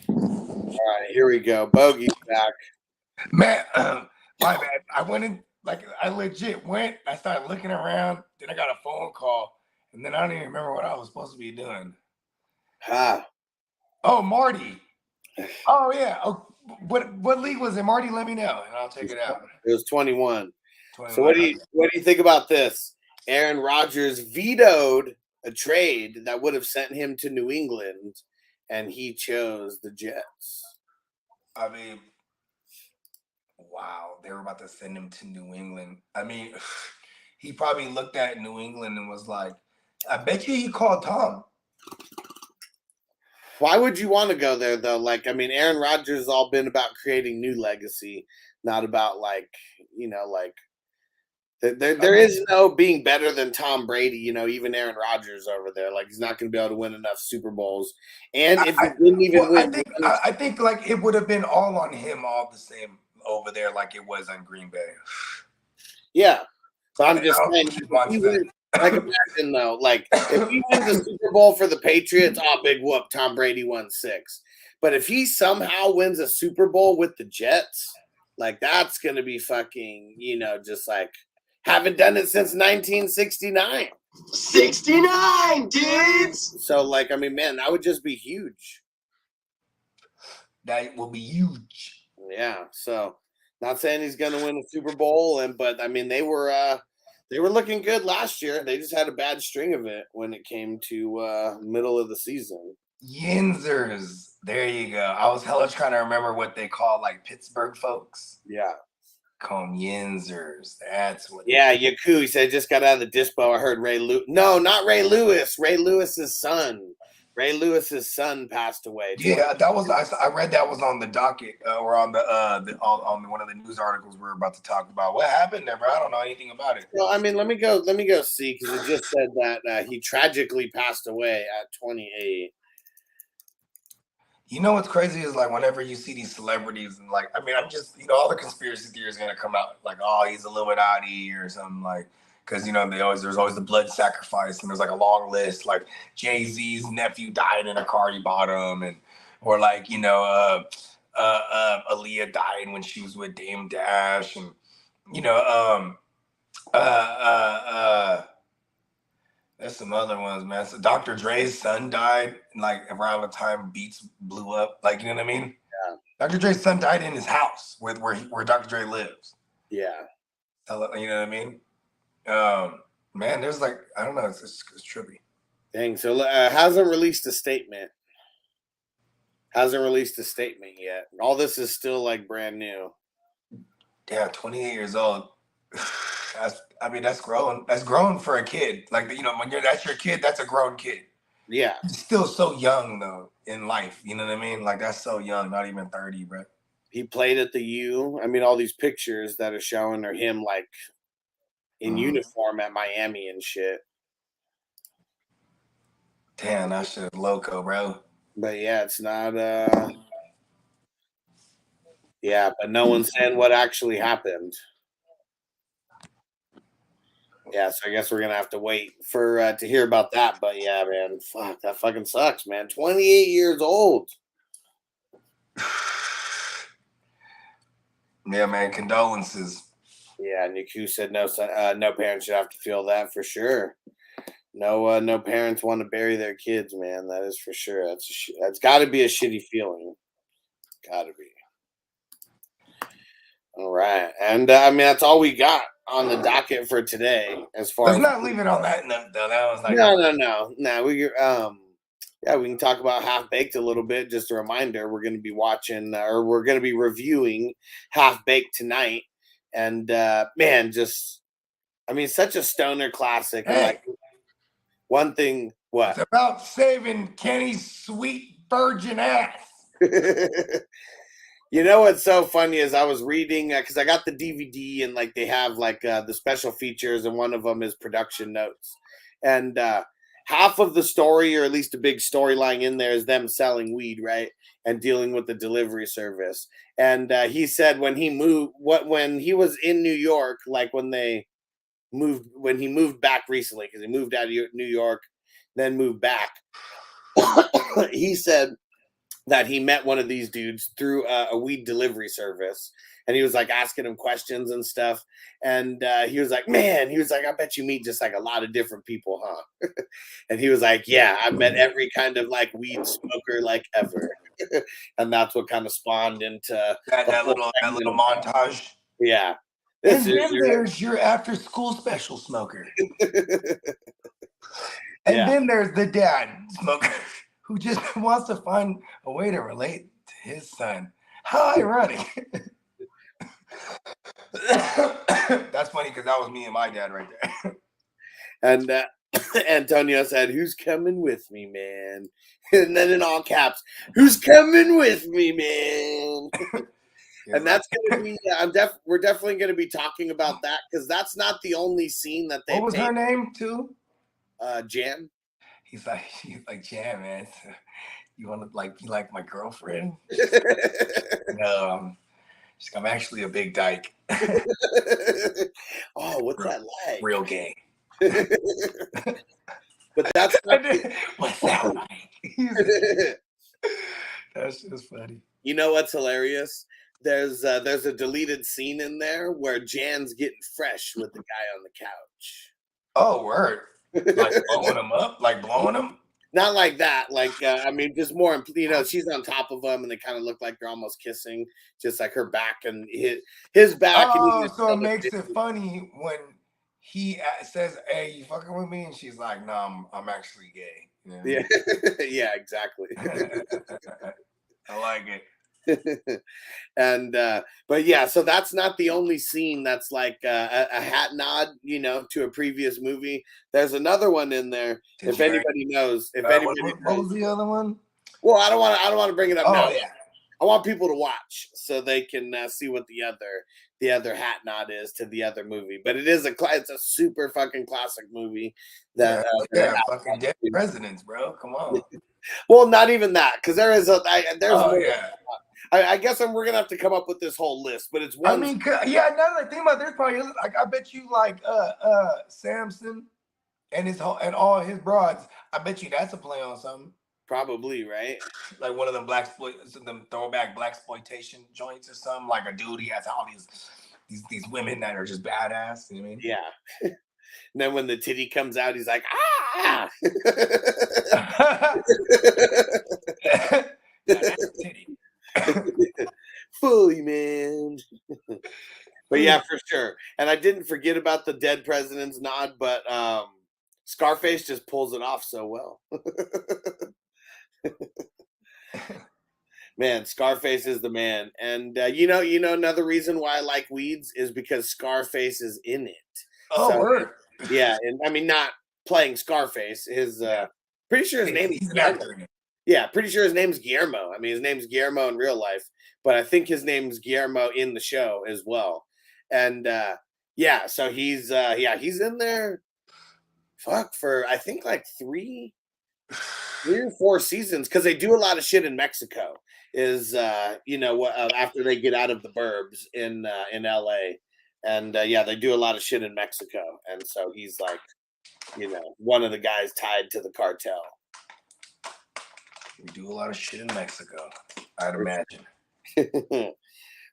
All right, here we go. Bogey's back. Man, my bad. I went in, like, I legit went. I started looking around. Then I got a phone call. And then I don't even remember what I was supposed to be doing. Oh, Marty. Oh, yeah. Oh, what league was it? Marty, let me know, and I'll check it out. It was 21. So what do you think about this? Aaron Rodgers vetoed a trade that would have sent him to New England, and he chose the Jets. I mean, wow, they were about to send him to New England. I mean, he probably looked at New England and was like, I bet you he called Tom. Why would you want to go there, though? Like, I mean, Aaron Rodgers has all been about creating new legacy, not about, like, you know, like, there is no being better than Tom Brady, you know, even Aaron Rodgers over there. Like, he's not going to be able to win enough Super Bowls. And if he didn't even win. I think, like, it would have been all on him all the same over there like it was on Green Bay. Yeah. So I'm just saying, like, imagine, though, like, if he wins the Super Bowl for the Patriots, big whoop, Tom Brady won 6. But if he somehow wins a Super Bowl with the Jets, like, that's going to be fucking, you know, just like, haven't done it since 1969. 69, dudes! So, like, I mean, man, that would just be huge. That will be huge. Yeah, so not saying he's going to win a Super Bowl, but, I mean, they were looking good last year. They just had a bad string of it when it came to middle of the season. Yinzers. There you go. I was hella trying to remember what they call, like, Pittsburgh folks. Yeah. Call them Yinzers. That's what. Yeah, Yaku. He said just got out of the dispo. I heard Ray Lewis. No, not Ray Lewis. Ray Lewis's son. Ray Lewis's son passed away. Yeah, that was. I read that was on the docket or on on one of the news articles we're about to talk about. What happened there, bro? I don't know anything about it. Well, I mean, let me go see, because it just said that he tragically passed away at 28. You know what's crazy is, like, whenever you see these celebrities and, like, I mean, I'm just, you know, all the conspiracy theories are gonna come out like, oh, he's Illuminati or something, like, because, you know, there's always the blood sacrifice, and there's like a long list, like Jay-Z's nephew died in a car he bought him, or like, you know, Aaliyah died when she was with Dame Dash, and, you know, there's some other ones, man. So Dr. Dre's son died, like, around the time Beats blew up. Like, you know what I mean? Yeah. Dr. Dre's son died in his house where Dr. Dre lives. Yeah. You know what I mean? Man, there's, like, I don't know. It's trippy. Dang. So hasn't released a statement. Hasn't released a statement yet. All this is still like brand new. Yeah, 28 years old. That's grown. That's grown for a kid. Like, you know, when that's your kid, that's a grown kid. Yeah. He's still so young though in life. You know what I mean? Like, that's so young, not even 30, bro. He played at the U. I mean, all these pictures that are showing are him like in uniform at Miami and shit. Damn, that shit is loco, bro. But yeah, it's not yeah, but no one's saying what actually happened. Yeah, so I guess we're gonna have to wait for to hear about that. But yeah, man, fuck, that fucking sucks, man. 28 years old. Yeah, man, condolences. Yeah, Niku said no parent should have to feel that for sure. No parents want to bury their kids, man. That is for sure. That's got to be a shitty feeling. Got to be. All right, and I mean that's all we got on the docket for today. As far Let's as not leave it on that note, though. That was like no. We can talk about Half Baked a little bit. Just a reminder, we're going to be watching or we're going to be reviewing Half Baked tonight, and man, such a stoner classic. Hey. Like one thing, what? It's about saving Kenny's sweet virgin ass. You know what's so funny is I was reading because I got the DVD and like they have like the special features and one of them is production notes, and half of the story or at least a big storyline in there is them selling weed, right, and dealing with the delivery service. And he said when he was in New York, like when he moved back recently because he moved out of New York, then moved back. He said that he met one of these dudes through a weed delivery service, and he was like asking him questions and stuff. And he was like, I bet you meet just like a lot of different people, huh? And he was like, yeah, I've met every kind of like weed smoker like ever. And that's what kind of spawned into that little montage. Yeah. And then there's your after school special smoker. And then there's the dad smoker who just wants to find a way to relate to his son. How ironic. That's funny because that was me and my dad right there. And Antonio said, "Who's coming with me, man?" And then in all caps, "Who's coming with me, man?" And that's gonna be. We're definitely gonna be talking about that because that's not the only scene that they. What was her name too? Jan. She's like Jan, man. You want to be like my girlfriend? No, I'm actually a big dyke. Oh, what's that like? Real gay. But that's not what's that like? That's just funny. You know what's hilarious? There's a deleted scene in there where Jan's getting fresh with the guy on the couch. Oh, word. Like blowing him up? Like blowing him? Not like that. Like, just more, she's on top of him and they kind of look like they're almost kissing, just like her back and his back. Oh, so it makes it funny when he says, "Hey, you fucking with me?" And she's like, "No, I'm actually gay." Yeah, yeah, exactly. I like it. And but yeah, so that's not the only scene that's like a hat nod, to a previous movie. There's another one in there. If anybody knows, what was the other one? Well, I don't want to bring it up now. Yeah. I want people to watch so they can see what the other hat nod is to the other movie. But it's a super fucking classic movie. That fucking dead presidents, bro. Come on. Well, not even that, because there's more. Yeah. I guess we're gonna have to come up with this whole list, but it's one. I mean, yeah. Now that I think about it, there's probably like I bet you like Samson and all his broads. I bet you that's a play on something. Probably, right? Like one of them them throwback blaxploitation joints or something. Like a dude, he has all these women that are just badass. You know what I mean? Yeah. And then when the titty comes out, he's like, ah. That's a titty. Fully, man. But yeah, for sure. And I didn't forget about the dead president's nod, but Scarface just pulls it off so well. Man, Scarface is the man. And you know, another reason why I like Weeds is because Scarface is in it. Oh, word. Yeah, and I mean not playing Scarface. His pretty sure his name is He's an Guillermo. actor. Yeah, pretty sure his name's Guillermo. I mean, his name's Guillermo in real life, but I think his name's Guillermo in the show as well. And yeah, so he's in there. Fuck, for I think like three or four seasons, because they do a lot of shit in Mexico. Is after they get out of the burbs in LA, and yeah, they do a lot of shit in Mexico, and so he's like, one of the guys tied to the cartel. We do a lot of shit in Mexico, I'd imagine.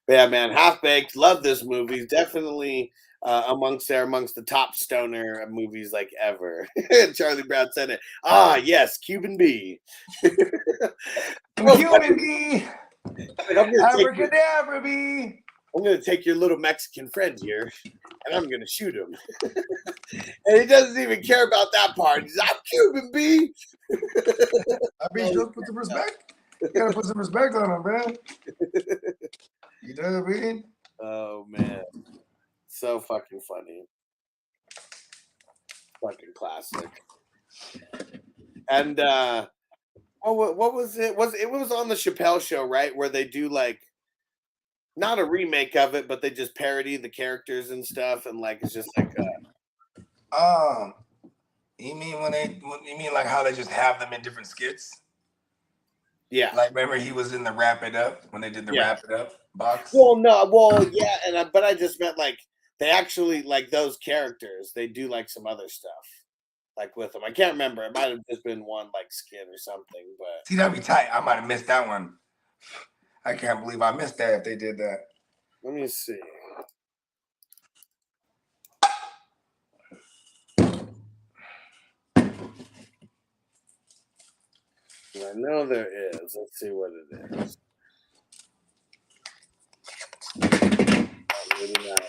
Yeah, man, Half Baked, love this movie. Definitely amongst the top stoner movies like ever. Charlie Brown said it. Ah, yes, Cuban B. Cuban B. Abracadabra B. I'm gonna take your little Mexican friend here, and I'm gonna shoot him. And he doesn't even care about that part. He's like, I'm Cuban B. I mean, just put some respect. You gotta put some respect on him, man. You know what I mean? Oh man, so fucking funny, fucking classic. And what was it? It was on the Chappelle Show, right? Where they do like not a remake of it, but they just parody the characters and stuff, and like it's just like you mean like how they just have them in different skits? Yeah. Like remember he was in the Wrap It Up when they did the Wrap It Up box? Yeah, but I just meant like they actually like those characters, they do like some other stuff like with them. I can't remember. It might have just been one like skin or something, but see, that'd be tight. I might have missed that one. I can't believe I missed that if they did that. Let me see. I know there is. Let's see what it is. Maybe not.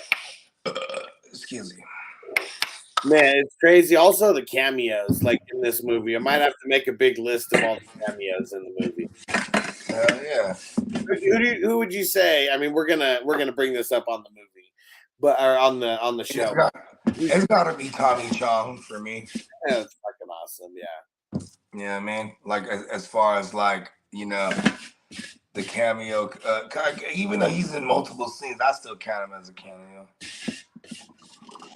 Excuse me. Man, it's crazy. Also, the cameos, like in this movie, I might have to make a big list of all the cameos in the movie. Yeah. Who would you say? I mean, we're gonna bring this up on the movie, but or on the show. It's gotta be Tommy Chong for me. Yeah, it's fucking awesome. Yeah. Yeah, man. Like as far as like the cameo, even though he's in multiple scenes, I still count him as a cameo.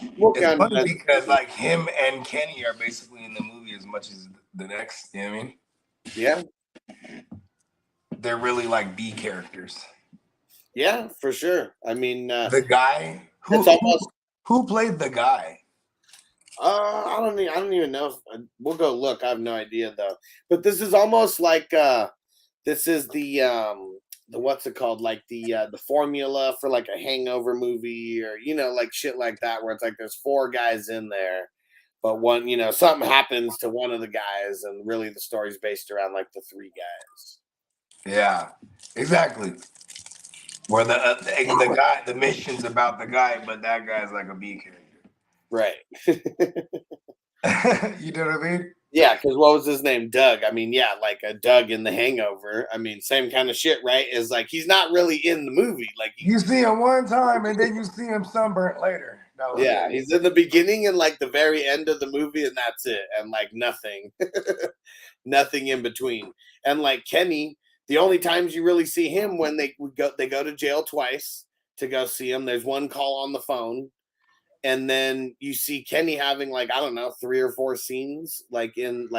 It's funny because like him and Kenny are basically in the movie as much as the next. You know what I mean? Yeah. They're really like B characters. Yeah, for sure. I mean, the guy who played the guy. I don't even know. We'll go look. I have no idea though. But this is almost like this is the what's it called? Like the formula for like a hangover movie or like shit like that where it's like there's four guys in there, but one something happens to one of the guys and really the story's based around like the three guys. Yeah, exactly. Where the guy, the mission's about the guy, but that guy's like a B character. Right. You know what I mean? Yeah, because what was his name? Doug. I mean, yeah, like a Doug in The Hangover. I mean, same kind of shit, right? Is like he's not really in the movie. Like you see him one time and then you see him sunburnt later. Yeah, he's in the beginning and like the very end of the movie, and that's it. And like nothing, nothing in between. And like Kenny, the only times you really see him when they go to jail twice to go see him. There's one call on the phone. And then you see Kenny having like, I don't know, 3 or 4 scenes like in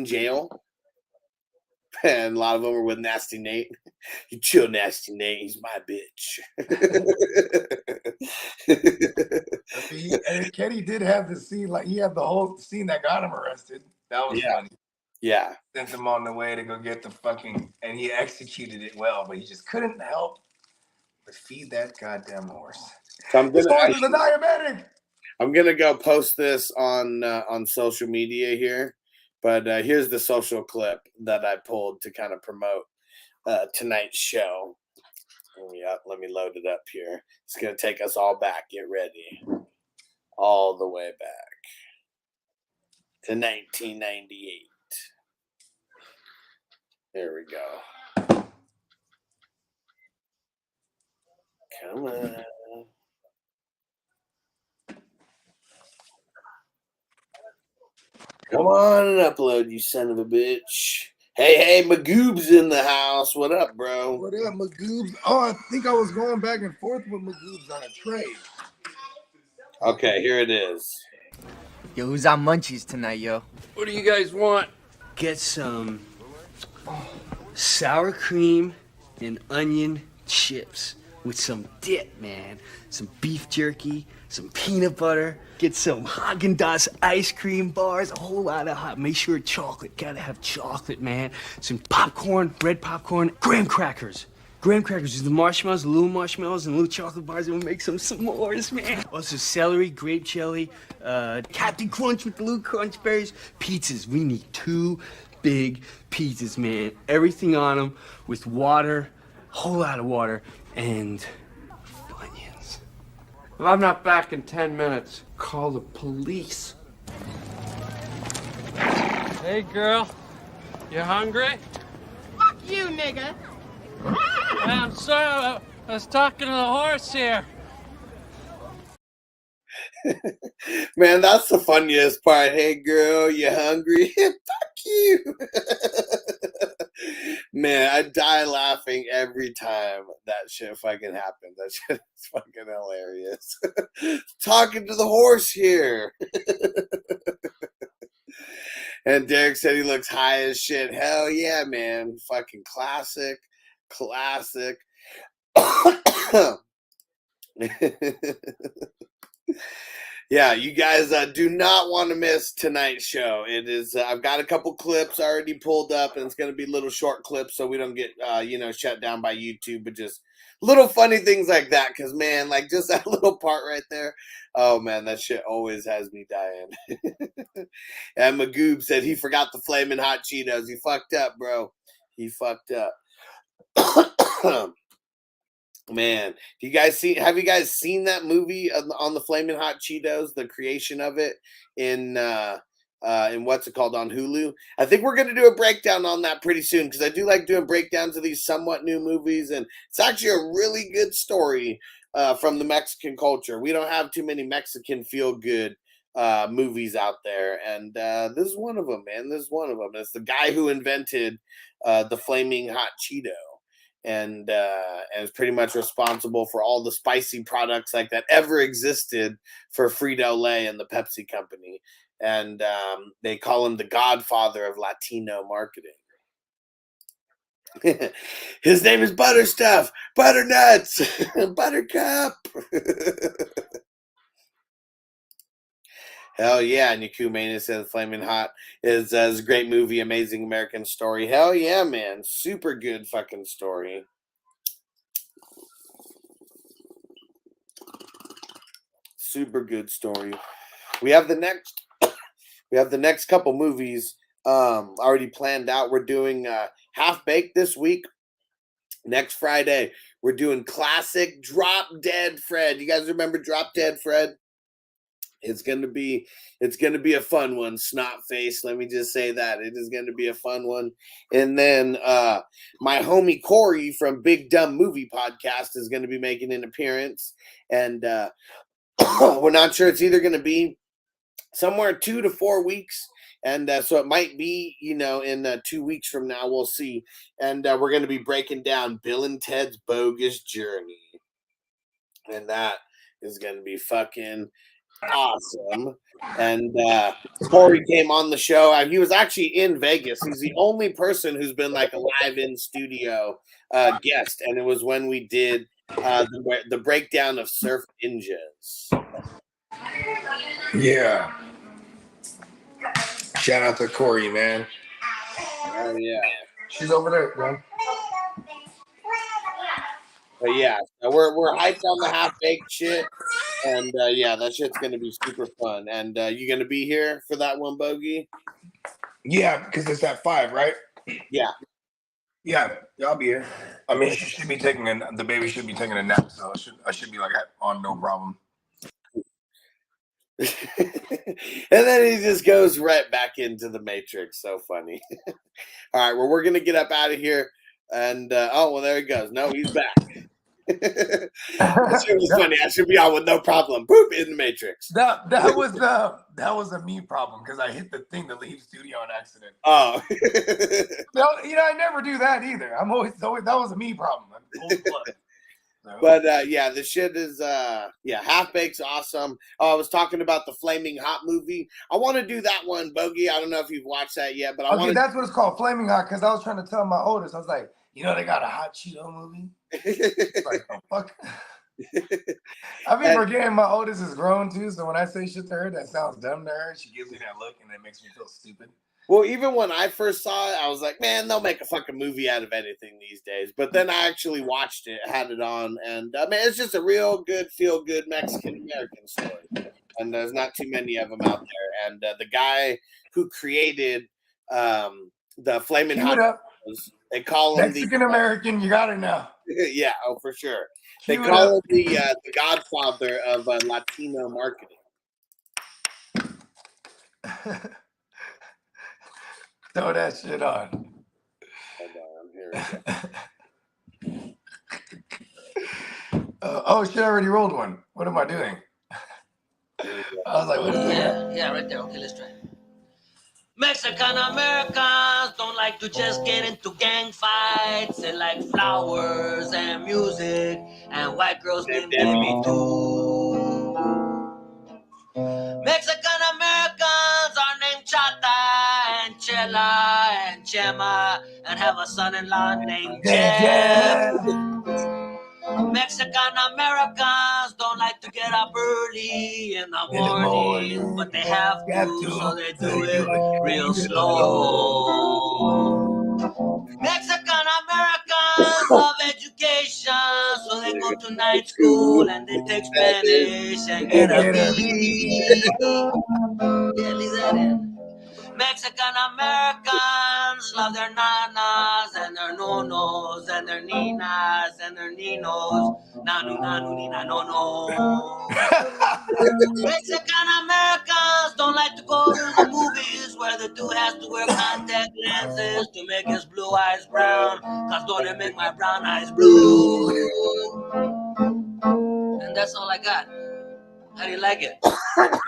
jail. And a lot of them are with Nasty Nate. You chill, Nasty Nate. He's my bitch. And Kenny did have the scene, like he had the whole scene that got him arrested. That was funny. Yeah. Sent him on the way to go get the fucking, and he executed it well, but he just couldn't help but feed that goddamn horse. So I'm gonna go post this on social media here, but here's the social clip that I pulled to kind of promote tonight's show. Let me load it up here. It's gonna take us all back. Get ready, all the way back to 1998. There we go. Come on. Come on and upload, you son of a bitch. Hey, Magoob's in the house. What up, bro? What up, Magoobs? Oh, I think I was going back and forth with Magoobs on a trade. Okay, here it is. Yo, who's on munchies tonight, yo? What do you guys want? Get some sour cream and onion chips with some dip, man. Some beef jerky, some peanut butter. Get some Haagen-Dazs ice cream bars, a whole lot of hot. Make sure chocolate, gotta have chocolate, man. Some popcorn, red popcorn, graham crackers. Graham crackers, the marshmallows, the little marshmallows, and little chocolate bars, and we'll make some s'mores, man. Also celery, grape jelly, Captain Crunch with the little crunch berries. Pizzas, we need 2 big pizzas, man. Everything on them with water, a whole lot of water, and onions. If I'm not back in 10 minutes, call the police. Hey, girl. You hungry? Fuck you, nigga. I'm sorry. I was talking to the horse here. Man, that's the funniest part. Hey, girl, you hungry? Fuck you. Man, I die laughing every time that shit fucking happens. That shit is fucking hilarious. Talking to the horse here. And Derek said he looks high as shit. Hell yeah, man. Fucking classic. Yeah, you guys do not want to miss tonight's show. It is. I've got a couple clips already pulled up, and it's going to be little short clips, so we don't get shut down by YouTube. But just little funny things like that, because man, like just that little part right there. Oh man, that shit always has me dying. And Magoob said he forgot the flaming hot Cheetos. He fucked up, bro. He fucked up. Man, have you guys seen that movie on the Flamin' Hot Cheetos, the creation of it in what's it called on Hulu? I think we're going to do a breakdown on that pretty soon, because I do like doing breakdowns of these somewhat new movies, and it's actually a really good story from the Mexican culture. We don't have too many Mexican feel-good movies out there, and this is one of them, man. This is one of them. It's the guy who invented the Flaming Hot Cheeto. And is pretty much responsible for all the spicy products like that ever existed for Frito-Lay and the Pepsi company. And they call him the godfather of Latino marketing. His name is Butterstuff, Butternuts, Buttercup. Hell yeah, Niku Mania says Flaming Hot is a great movie, amazing American story. Hell yeah, man. Super good fucking story. Super good story. We have the next couple movies already planned out. We're doing Half Baked this week. Next Friday, we're doing classic Drop Dead Fred. You guys remember Drop Dead Fred? It's gonna be a fun one, snot face. Let me just say that it is gonna be a fun one. And then my homie Corey from Big Dumb Movie Podcast is gonna be making an appearance, and we're not sure. It's either gonna be somewhere 2 to 4 weeks, and so it might be in 2 weeks from now. We'll see. And we're gonna be breaking down Bill and Ted's Bogus Journey, and that is gonna be fucking awesome. And Corey came on the show. He was actually in Vegas. He's the only person who's been like a live in studio guest, and it was when we did the breakdown of Surf Ninjas. Yeah. Shout out to Corey, man. Oh yeah. She's over there, man. But yeah, we're hyped on the half baked shit. And yeah, that shit's gonna be super fun. And you gonna be here for that one, Bogey? Yeah, because it's at 5, right? Yeah. Yeah, I'll be here. I mean, she should be the baby should be taking a nap, so I should be like on no problem. And then he just goes right back into the Matrix. So funny. All right, well, we're gonna get up out of here. And oh well, there he goes. No, he's back. That shit was funny. I should be on with no problem. Boop in the Matrix. That was a me problem because I hit the thing to leave studio on accident. Oh, No, I never do that either. I'm always that was a me problem. I'm cold blood. So. But yeah, the shit is Half Baked's awesome. Oh, I was talking about the Flaming Hot movie. I want to do that one, Bogey. I don't know if you've watched that yet, but that's what it's called, Flaming Hot. Because I was trying to tell my oldest, I was like, they got a hot Cheeto movie. It's like, oh fuck. I've been forgetting my oldest is grown too, so when I say shit to her that sounds dumb to her, she gives me that look and it makes me feel stupid. Well, even when I first saw it, I was like, man, they'll make a fucking movie out of anything these days. But then I actually watched it, had it on, and I mean, it's just a real good, feel-good Mexican-American story. And there's not too many of them out there. And the guy who created the Flaming Hot, they call him Mexican-American, you got it now. Yeah, oh, for sure. They call him the godfather of Latino marketing. Throw that shit on. Hold on, here we go. Oh shit! I already rolled one. What am I doing? I was like, what is that? Yeah, right there. Okay, let's try. Mexican Americans don't like to just get into gang fights. They like flowers and music, and white girls named Debbie too. Mexican Americans are named Chata and Chela and Chema, and have a son-in-law named Jeff. Mexican Americans don't like to get up early in the morning, but they have to, so they do it real slow. Mexican Americans love education, so they go to night school and they take Spanish and get a B. Yeah, leave that in. Mexican Americans love their nanas and their nonos and their ninas and their ninos. Nanu, nanu, nina, no, no. Mexican Americans don't like to go to the movies where the dude has to wear contact lenses to make his blue eyes brown. Cause don't it make my brown eyes blue? And that's all I got. How do you like it?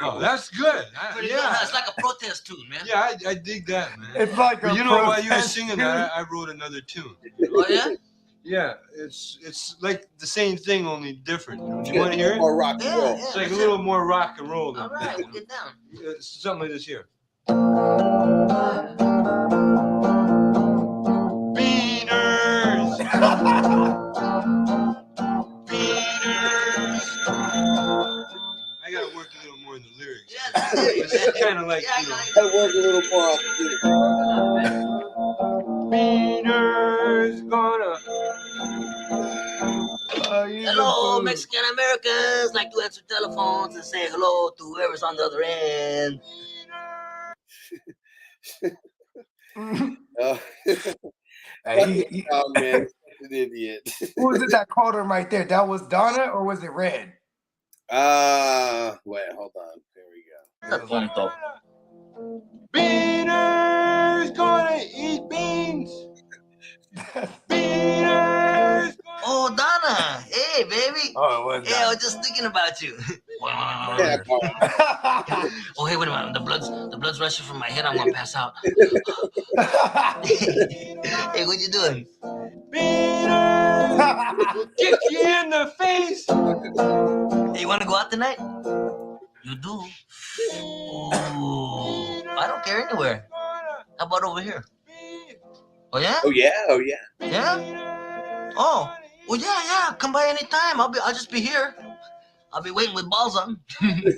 Oh, that's good. Pretty good, huh? It's like a protest tune, man. Yeah, I dig that, man. It's like a while you were singing that, I wrote another tune. Oh, yeah? Yeah, it's like the same thing, only different. Do you want to hear it? More rock and roll. Yeah, It's like a little more rock and roll. All right, we'll get down. It's something like this here. Beaners! I gotta work a little more in the lyrics. Yeah, it's kind of like, gotta work a little more on the Beaners gonna. Hello, Mexican Americans like to answer telephones and say hello to whoever's on the other end. Oh man, an idiot. Who was it that called him right there? That was Donna, or was it Red? Wait, hold on. There we go. Beaners gonna eat beans. Beaners. Oh, Donna. Hey, baby. Oh, it was Hey, I was just thinking about you. Yeah, Oh, hey, wait a minute. The blood's rushing from my head. I'm gonna pass out. Hey, what you doing? Beaners. Kick you in the face. Hey, you wanna go out tonight? You do? Ooh, I don't care anywhere. How about over here? Oh yeah? Oh yeah. Oh yeah. Yeah? Oh, well, yeah. Come by anytime. I'll just be here. I'll be waiting with balls on. Feels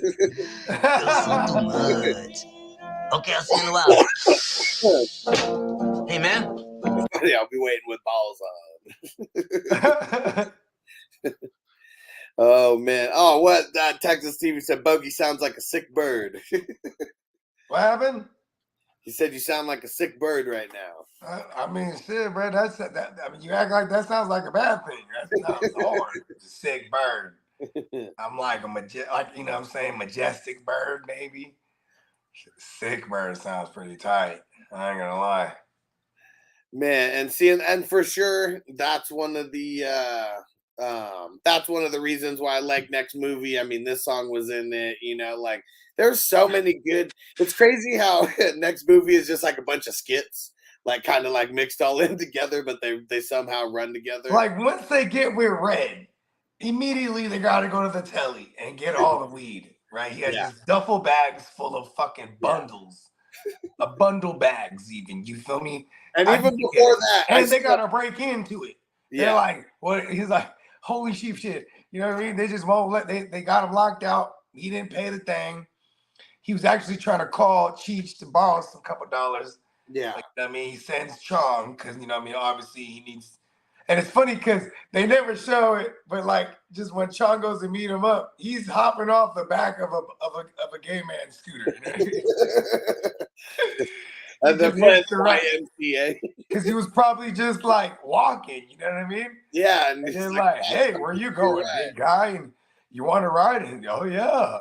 so too much. Okay, I'll see you in a while. Hey, man. Yeah, I'll be waiting with balls on. Oh man. Oh, what? Texas TV said Bogey sounds like a sick bird. What happened? He said you sound like a sick bird right now. I mean, shit, bro. I mean, you act like that sounds like a bad thing. That sounds hard. Sick bird. I'm like you know what I'm saying, majestic bird, maybe. Sick bird sounds pretty tight. I ain't gonna lie. Man, and for sure, that's one of the That's one of the reasons why I like Next Movie. I mean, this song was in it, like there's so many good. It's crazy how Next Movie is just like a bunch of skits, like kind of like mixed all in together, but they somehow run together. Like once they get with Red, immediately they got to go to the telly and get all the weed, right? He has his duffel bags full of fucking bundles, bundle bags even, you feel me? And even before that, and they got to break into it. Yeah. They're like, what? He's like, holy sheep shit. You know what I mean? They just won't let, they got him locked out. He didn't pay the thing. He was actually trying to call Cheech to borrow some couple dollars. Yeah. Like, I mean, he sends Chong because, obviously he needs. And it's funny because they never show it, but like just when Chong goes to meet him up, he's hopping off the back of a gay man's scooter. And the YMCA. Because he was probably just like walking, you know what I mean? Yeah. And they're like, hey, where you going, big guy? And you want to ride it? Oh, yeah.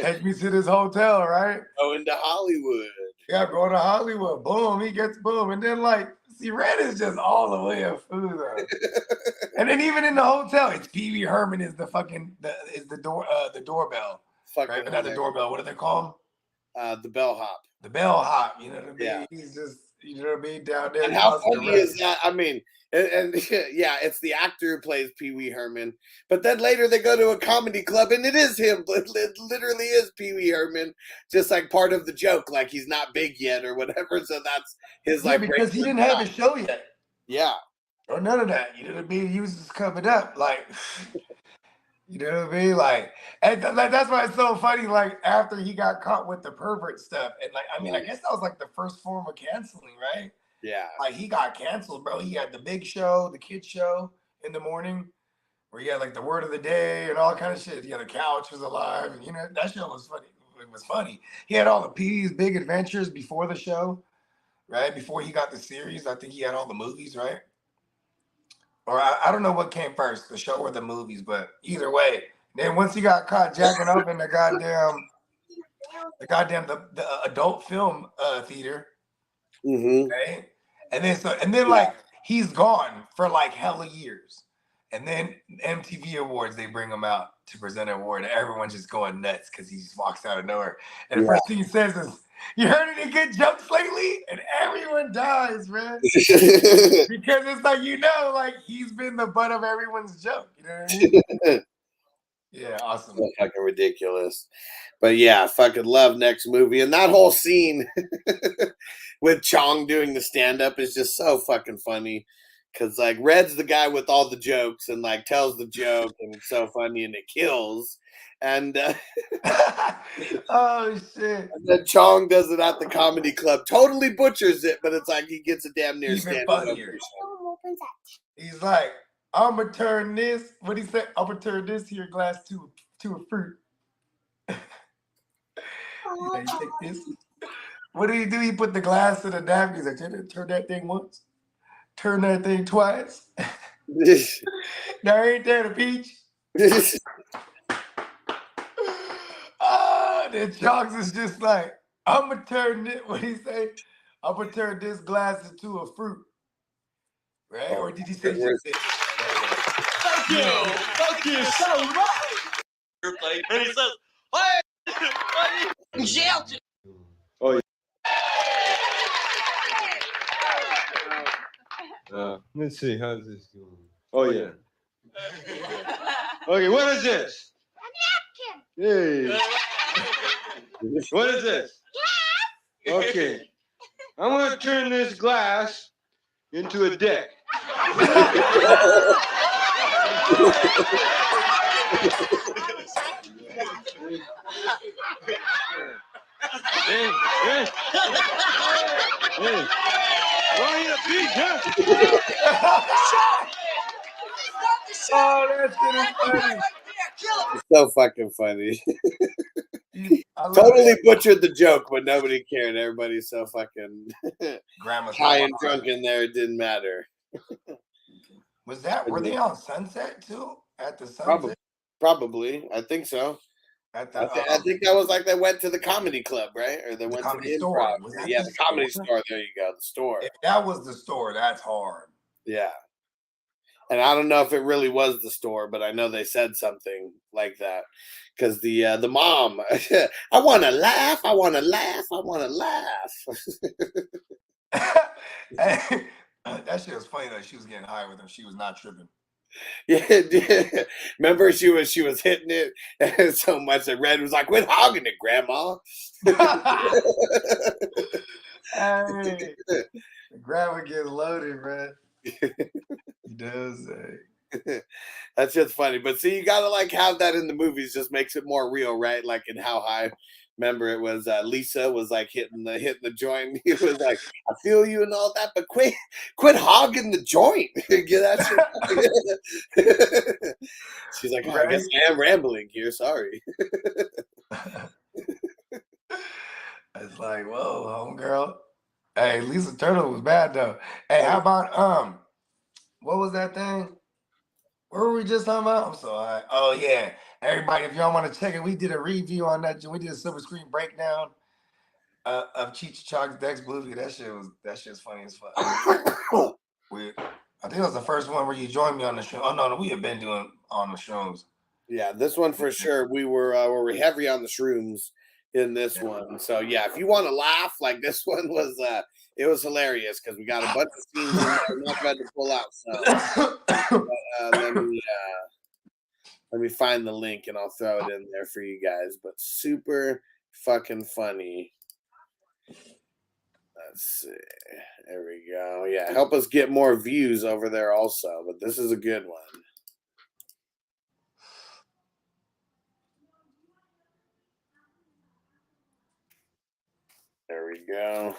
Take me to this hotel, right? Going to Hollywood. Yeah, going to Hollywood. Boom, he gets boom. And then like, see, Red is just all the way a fool. And then even in the hotel, it's Pee Wee Herman is the fucking, the doorbell. Right? Not the doorbell. What do they call him? The bellhop. The bellhop, you know what I mean? Yeah. He's just, you know what I mean, down there. And how funny is that? I mean, and yeah, it's the actor who plays Pee Wee Herman. But then later they go to a comedy club and it is him. It literally is Pee Wee Herman, just like part of the joke, like he's not big yet or whatever. So that's his like. Because he didn't have a show yet. Yeah. Or none of that. You know what I mean? He was just coming up, like. You know what I mean? Like, and that's why it's so funny. Like, after he got caught with the pervert stuff, and like, I mean, I guess that was like the first form of canceling, right? Yeah. Like, he got canceled, bro. He had the big show, the kids show in the morning, where he had like the word of the day and all kind of shit. Yeah, the couch was alive, and that show was funny. It was funny. He had all the P's Big Adventures before the show, right? Before he got the series, I think he had all the movies, right? Or I don't know what came first, the show or the movies, but either way. Then once he got caught jacking up in the adult film theater, right? And then like he's gone for like hella years, and then MTV Awards they bring him out to present an award, and everyone's just going nuts because he just walks out of nowhere, and the first thing he says is, "You heard any good jokes lately?" And everyone dies, man. Because it's like, like he's been the butt of everyone's joke. You know what I mean? Yeah, awesome. So fucking ridiculous. But yeah, fucking love Next Movie. And that whole scene with Chong doing the stand-up is just so fucking funny. Because like Red's the guy with all the jokes and like tells the joke and it's so funny and it kills. And oh shit! And then Chong does it at the comedy club, totally butchers it, but it's like he gets a damn near stand up. He's like, "I'm gonna turn this." What he said? "I'm gonna turn this here glass to a fruit." You take this. What did he do? He put the glass in the napkin. He's like, "Turn that thing once, turn that thing twice." Now ain't that a peach? Then Chongs is just like, I'm gonna turn it. What he say? I'm gonna turn this glass into a fruit, right? Or did he say just this? Thank you so much. And he says, "Hey, jail." Oh yeah. Let's see, how's this going? Oh yeah. Okay, what is this? A napkin. Hey. What is this? Okay. I'm gonna turn this glass into a deck. Hey. Don't eat a peach, huh? Oh, that shit is funny. It's so fucking funny. Totally butchered the joke, but nobody cared. Everybody's so fucking high and drunk in there. It didn't matter. Were they on Sunset too? At the Sunset? Probably. I think so. I think that was like they went to the comedy club, right? Or they went to the improv. Yeah, the comedy store. There you go. The store. If that was the store, that's hard. Yeah. And I don't know if it really was the store, but I know they said something like that. Because the mom, I want to laugh, I want to laugh, I want to laugh. That shit was funny though. She was getting high with him. She was not tripping. Yeah. Remember she was hitting it and so much that Red was like, "Quit hogging it, Grandma." Hey, grandma gets loaded, bro. He does. That's just funny. But see, you gotta like have that in the movies, just makes it more real, right? Like in How High. Remember, it was Lisa was like hitting the joint. He was like, "I feel you" and all that, but quit hogging the joint. Get that shit. She's like, "Oh, I guess I am rambling here. Sorry." It's like, whoa, homegirl. Hey, Lisa Turtle was bad though. Hey, how about what was that thing? What were we just talking about? I'm sorry. Oh yeah, everybody, if y'all want to check it, we did a review on that. We did a silver screen breakdown of Cheech Chalk's Dex Bluesy. That shit's funny as fuck. I think it was the first one where you joined me on the show. Oh no, we have been doing on the shows. Yeah, this one for sure. We were heavy on the shrooms in this one. So yeah, if you want to laugh, like this one was, it was hilarious because we got a bunch of scenes in there we're not about to pull out. So let me find the link and I'll throw it in there for you guys. But super fucking funny. Let's see. There we go. Yeah, help us get more views over there also. But this is a good one. There we go.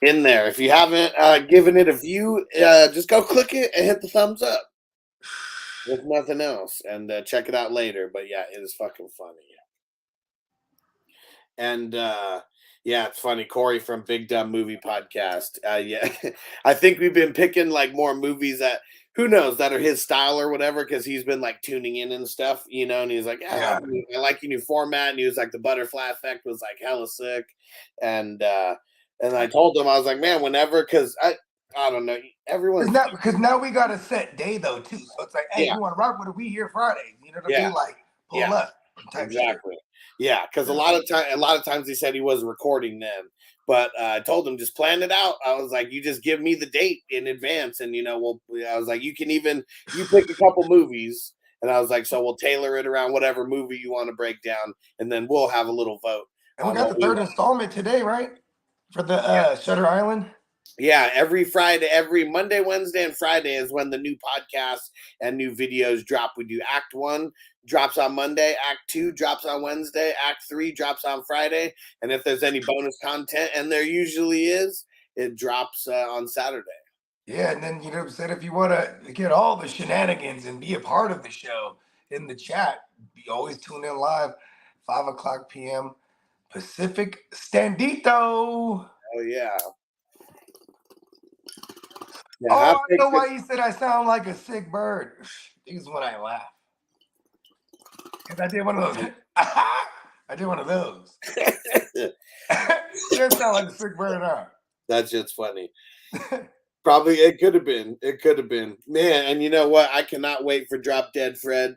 In there. If you haven't given it a view, just go click it and hit the thumbs up. If nothing else. And check it out later. But yeah, it is fucking funny. And yeah, it's funny. Corey from Big Dumb Movie Podcast. Yeah, I think we've been picking like more movies that, who knows, that are his style or whatever, because he's been like tuning in and stuff, you know, and he's like, I like your new format. And he was like, the butterfly effect was like hella sick. And I told him, I was like, man, whenever, because I don't know, everyone's because now we got a set day though too. So it's like, hey, you want to rock with it? We here Friday. You know what I mean? Like pull up. Exactly. Yeah, because a lot of times he said he was recording them, but I told him just plan it out. I was like, you just give me the date in advance, and I was like, you pick a couple movies, and I was like, so we'll tailor it around whatever movie you want to break down, and then we'll have a little vote. And we got the third installment today, right? For the Shutter Island. Yeah, every Monday, Wednesday, and Friday is when the new podcasts and new videos drop. We do Act 1 drops on Monday, Act 2 drops on Wednesday, Act 3 drops on Friday, and if there's any bonus content, and there usually is, it drops on Saturday. Yeah, and then said if you want to get all the shenanigans and be a part of the show in the chat, be always tune in live, 5:00 p.m. Pacific Standito. Oh yeah. Yeah, I know why you said I sound like a sick bird. This is when I laugh. Because I did one of those. I did one of those. You sound like a sick bird, huh? That's just funny. Probably it could have been. It could have been. Man, and you know what? I cannot wait for Drop Dead Fred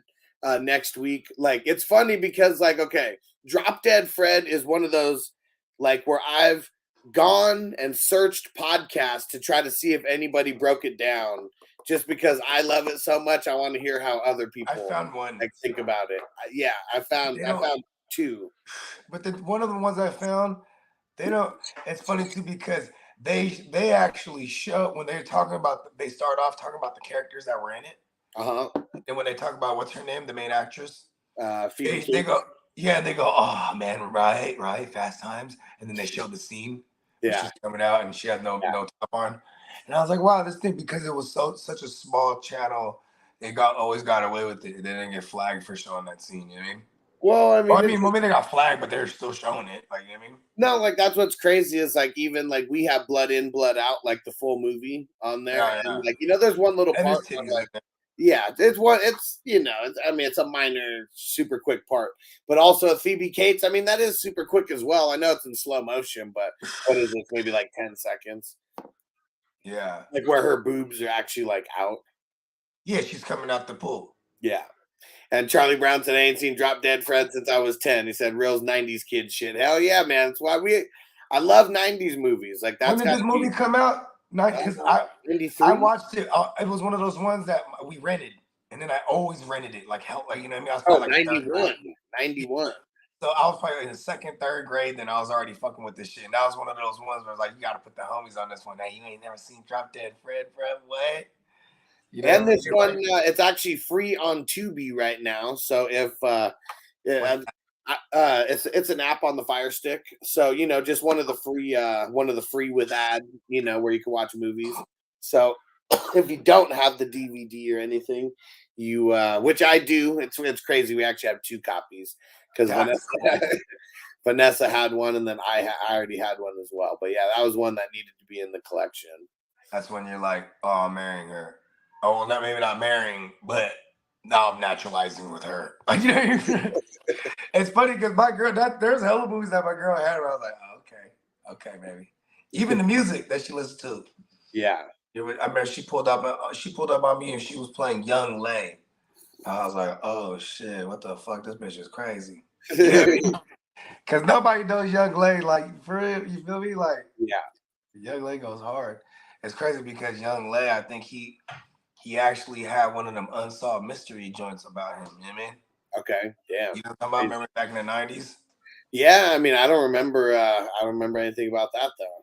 next week. Like, it's funny because, like, okay, Drop Dead Fred is one of those, like, where I've gone and searched podcasts to try to see if anybody broke it down, just because I love it so much. I want to hear how other people think about it. Yeah, I found two, but one of the ones I found, they don't. It's funny too because they actually show when they start off talking about the characters that were in it. And when they talk about what's her name, the main actress, they go, oh man, right, Fast Times, and then they show the scene. Yeah, she's coming out and she has no top on, and I was like, wow, this thing, because it was such a small channel, they always got away with it. They didn't get flagged for showing that scene. You know what I mean? Well, I mean, they got flagged, but they're still showing it. Like, you know what I mean? No, like that's what's crazy is like even like we have Blood In, Blood Out, like the full movie on there, and like there's one little part where, like. Yeah, it's a minor, super quick part, but also Phoebe Cates. I mean, that is super quick as well. I know it's in slow motion, but what is it? Maybe like 10 seconds. Yeah. Like where her boobs are actually like out. Yeah, she's coming out the pool. Yeah. And Charlie Brown said, I ain't seen Drop Dead Fred since I was 10. He said, real 90s kid shit. Hell yeah, man. That's why I love 90s movies. Like that's when did this movie come out? Because I watched it. It was one of those ones that we rented. And then I always rented it. Like, hell, like, you know what I mean? I was probably like 91. 91. So I was probably in the second, third grade, then I was already fucking with this shit. And that was one of those ones where I was like, you got to put the homies on this one. Hey, you ain't never seen Drop Dead Fred, what? You know, and this one, it's actually free on Tubi right now. So if it's an app on the Fire Stick, so you know, just one of the free with ad, you know, where you can watch movies. So if you don't have the DVD or anything, you which I do, it's crazy. We actually have 2 copies because Vanessa had one, and then I already had one as well. But yeah, that was one that needed to be in the collection. That's when you're like, oh, I'm marrying her. Oh, well, maybe not marrying, but now I'm naturalizing with her. Like, you know, it's funny because my girl, there's hella movies that my girl had where I was like, oh, okay, baby. Even the music that she listened to. Yeah. I remember she pulled up on me and she was playing Young Lay. I was like, oh shit, what the fuck? This bitch is crazy. Because nobody knows Young Lay, like, for real, you feel me? Like, yeah, Young Lay goes hard. It's crazy because Young Lay, I think he actually had one of them unsolved mystery joints about him. You know what I mean? Okay, yeah. You know what I'm talking about? Remember back in the 90s? Yeah, I mean, I don't remember anything about that though.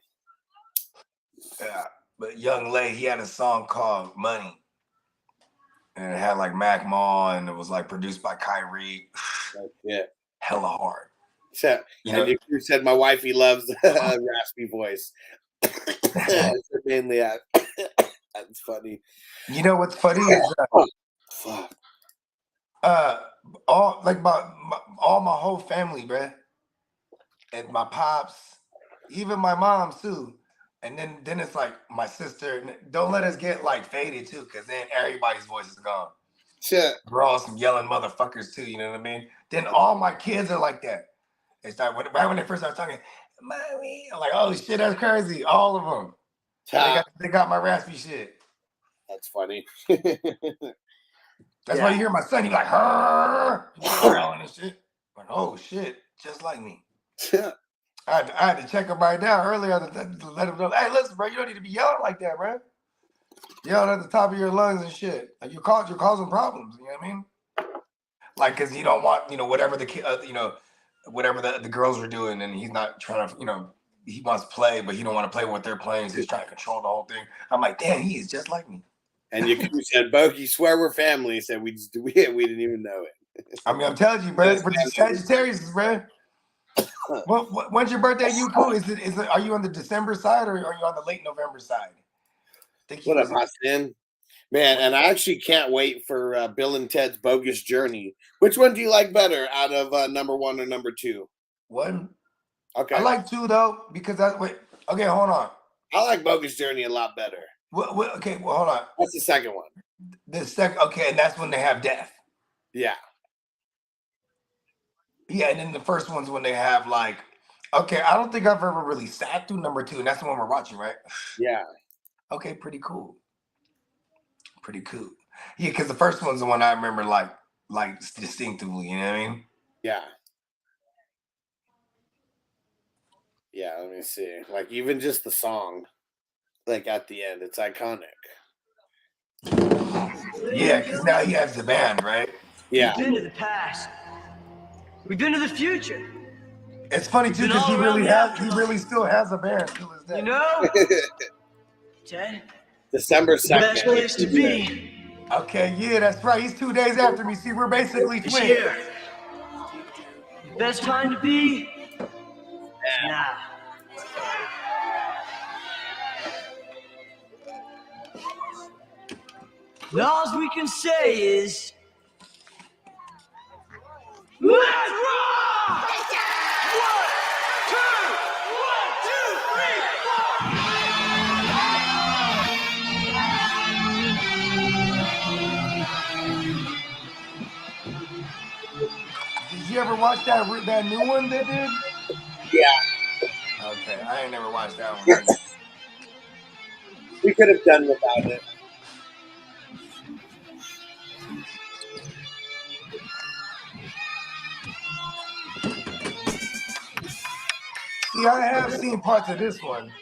Yeah, but Young Lay, he had a song called Money. And it had like Mac Ma, and it was like produced by Kyrie. Yeah. Hella hard. So, you know, you said my wifey loves a raspy voice. Mainly that. That's funny. You know what's funny is all my whole family, bruh. And my pops, even my mom too. And then it's like my sister. Don't let us get like faded too, because then everybody's voice is gone. Shit. We're all some yelling motherfuckers too, you know what I mean? Then all my kids are like that. They start right when they first start talking, mommy. I'm like, oh shit, that's crazy. All of them. They got my raspy shit. That's funny. That's why you hear my son, he's like, her growling and shit. Like, oh shit, just like me. I had to check him right now earlier to let him know, hey, listen, bro, you don't need to be yelling like that, bro. Yelling at the top of your lungs and shit. Like you're causing problems, you know what I mean? Like, cause you don't want, whatever the whatever the girls are doing, and he's not trying to, he wants to play, but he don't want to play what they're playing, so he's trying to control the whole thing. I'm like, damn, he is just like me. And you said, Bogey, swear we're family. He said we didn't even know it. I mean, I'm telling you, bro, we're just Sagittarius, bro. When's your birthday? You cool? Are you on the December side or are you on the late November side? What up, my sin? Man, and I actually can't wait for Bill and Ted's Bogus Journey. Which one do you like better out of number 1 or number 2? 1. Okay. I like 2 though, because okay, hold on. I like Bogus Journey a lot better. Okay, hold on. That's the second one. The second, okay, and that's when they have death. Yeah. Yeah, and then the first one's when they have like, okay, I don't think I've ever really sat through number 2, and that's the one we're watching, right? Yeah. Okay, pretty cool. Pretty cool. Yeah, because the first one's the one I remember like distinctively, you know what I mean? Yeah. Yeah, let me see. Like even just the song, like at the end, it's iconic. Yeah, because now he has the band, right? Yeah. We've been to the past. We've been to the future. It's funny too because he really still has a band till his day. You know, Ted. December 2nd. Best place to be. Okay, yeah, that's right. He's 2 days after me. See, we're basically twins. Here. The best time to be. Now. And all we can say is, let's rock! 1, 2, 3, 4. Did you ever watch that new one they did? Yeah. Okay, I ain't never watched that one. We could have done without it. See, I have seen parts of this one.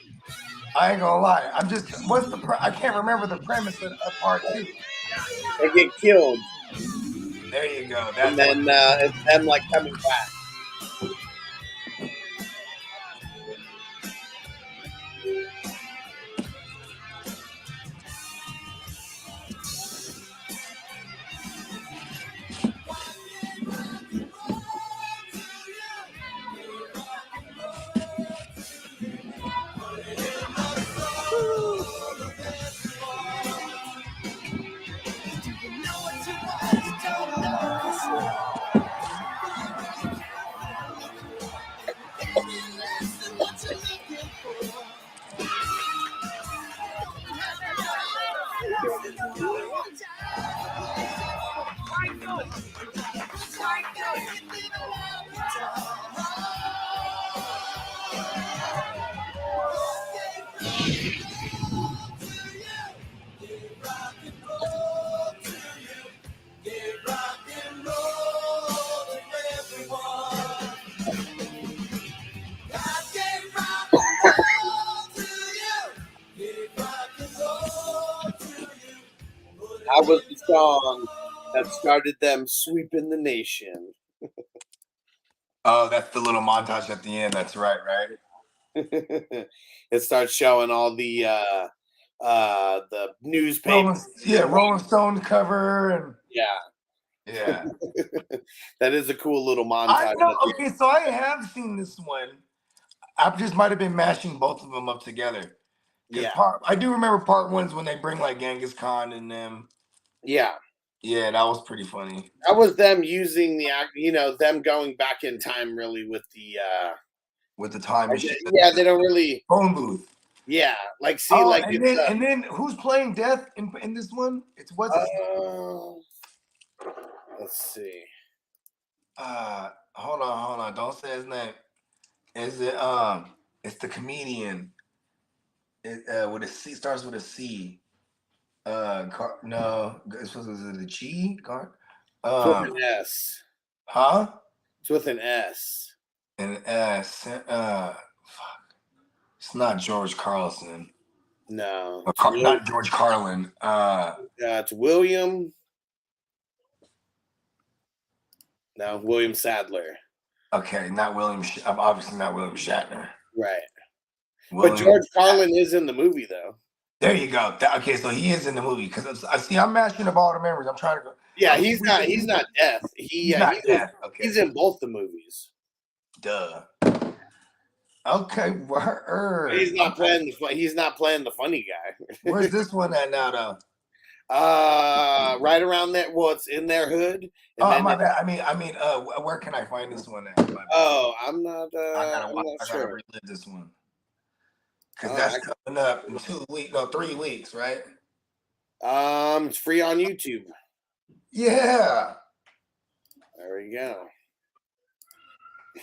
I ain't gonna lie. I'm just, I can't remember the premise of part 2. They get killed. There you go. And then it's them like coming back. That was the song that started them sweeping the nation. Oh, that's the little montage at the end. That's right. It starts showing all the newspapers. Rolling Stone cover and yeah. That is a cool little montage. Okay, so I have seen this one. I just might have been mashing both of them up together. Yeah, I do remember part 1's when they bring like Genghis Khan and them. Yeah, that was pretty funny. That was them using them going back in time really with the time machine. Yeah, they don't really phone booth. Yeah, like and then who's playing Death in this one? It's what's let's see. Hold on. Don't say his name. Is it it's the comedian. It with a C, starts with a C. No, it's supposed to be the G. It's with an S. Huh? It's with an S. An S. Fuck. It's not George Carlson. No. Not George Carlin. It's William. No, William Sadler. Okay, not William. Obviously not William Shatner. Right. William but George Carlin is in the movie, though. There you go. Okay, so he is in the movie because I see. I'm mashing up all the memories. I'm trying to go. Yeah, he's not Death. He's not Death. Okay. He's in both the movies. Duh. Okay, word. He's not playing. He's not playing the funny guy. Where's this one at now, though? Right around there. Well, it's in their hood. My bad. I mean, where can I find this one at? I'm not. I gotta relive this one because that's coming up in 3 weeks, right? It's free on YouTube. Yeah. There we go.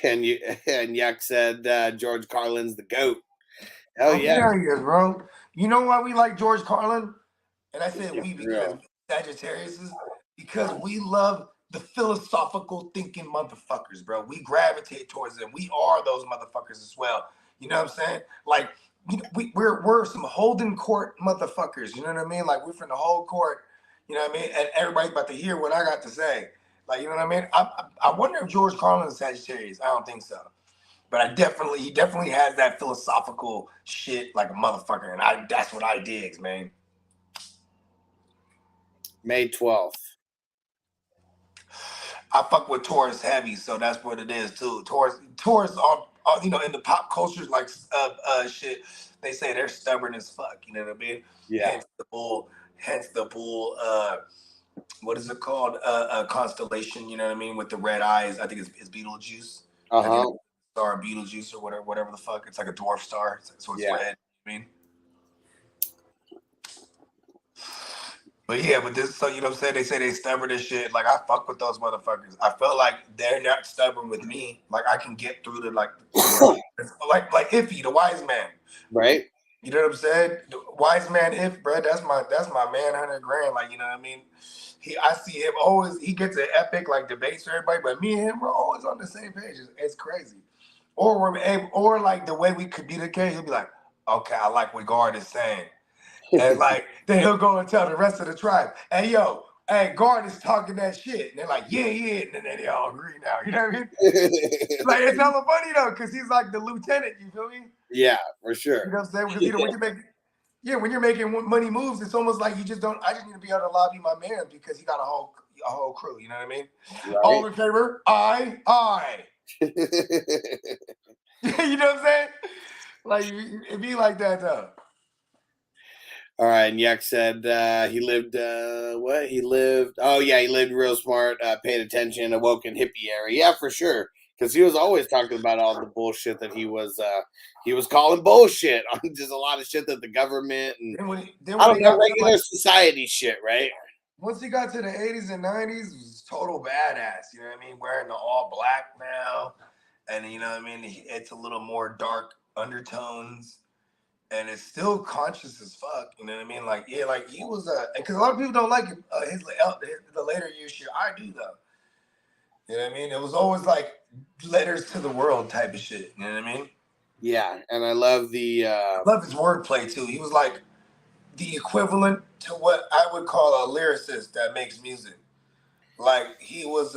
And Yuck said George Carlin's the GOAT. Hell yeah. There he is, bro. You know why we like George Carlin? And I said we because Sagittarius is because we love the philosophical thinking motherfuckers, bro. We gravitate towards them. We are those motherfuckers as well. You know what I'm saying? Like we're some Holden Court motherfuckers. You know what I mean? Like we're from the whole court. You know what I mean? And everybody's about to hear what I got to say. Like, you know what I mean? I wonder if George Carlin is Sagittarius. I don't think so. But he definitely has that philosophical shit like a motherfucker. And that's what I digs, man. May 12th. I fuck with Taurus heavy, so that's what it is too. Taurus are in the pop cultures like shit. They say they're stubborn as fuck. You know what I mean? Yeah. Hence the bull. What is it called? Constellation. You know what I mean? With the red eyes. I think it's Beetlejuice. Star Beetlejuice or whatever the fuck. It's like a dwarf star. So it's red. I mean. But yeah, but this, so you know what I'm saying? They say they stubborn as shit. Like I fuck with those motherfuckers. I feel like they're not stubborn with me. Like I can get through to like Iffy, the wise man. Right. You know what I'm saying? Wise man, if bro, that's my man, 100 grand. Like, you know what I mean? I see him always. He gets an epic like debates for everybody, but me and him, we're always on the same page. It's crazy. Or like the way we communicate, he'll be like, "Okay, I like what Guard is saying," and like then he'll go and tell the rest of the tribe, "Hey, yo, hey, Guard is talking that shit," and they're like, "Yeah, yeah," and then they all agree now. You know what I mean? Like it's hella funny though, because he's like the lieutenant. You feel me? Yeah, for sure. You know what I'm saying? Because when you make when you're making money moves, it's almost like you just don't. I just need to be able to lobby my man because he got a whole crew. You know what I mean? Right. All in favor? Aye. You know what I'm saying? Like it be like that though. All right, and Yak said he lived what? He lived real smart, paid attention, awoke in hippie era. Yeah, for sure. Because he was always talking about all the bullshit that he was calling bullshit on just a lot of shit that the government and regular society shit, right? Once he got to the 80s and 90s, he was total badass. You know what I mean? Wearing the all black now, and you know what I mean. It's a little more dark undertones, and it's still conscious as fuck. You know what I mean? Like like he was because a lot of people don't like the later year shit. I do though. You know what I mean? It was always like letters to the world type of shit. You know what I mean? Yeah, and I love love his wordplay too. He was like the equivalent to what I would call a lyricist that makes music. Like he was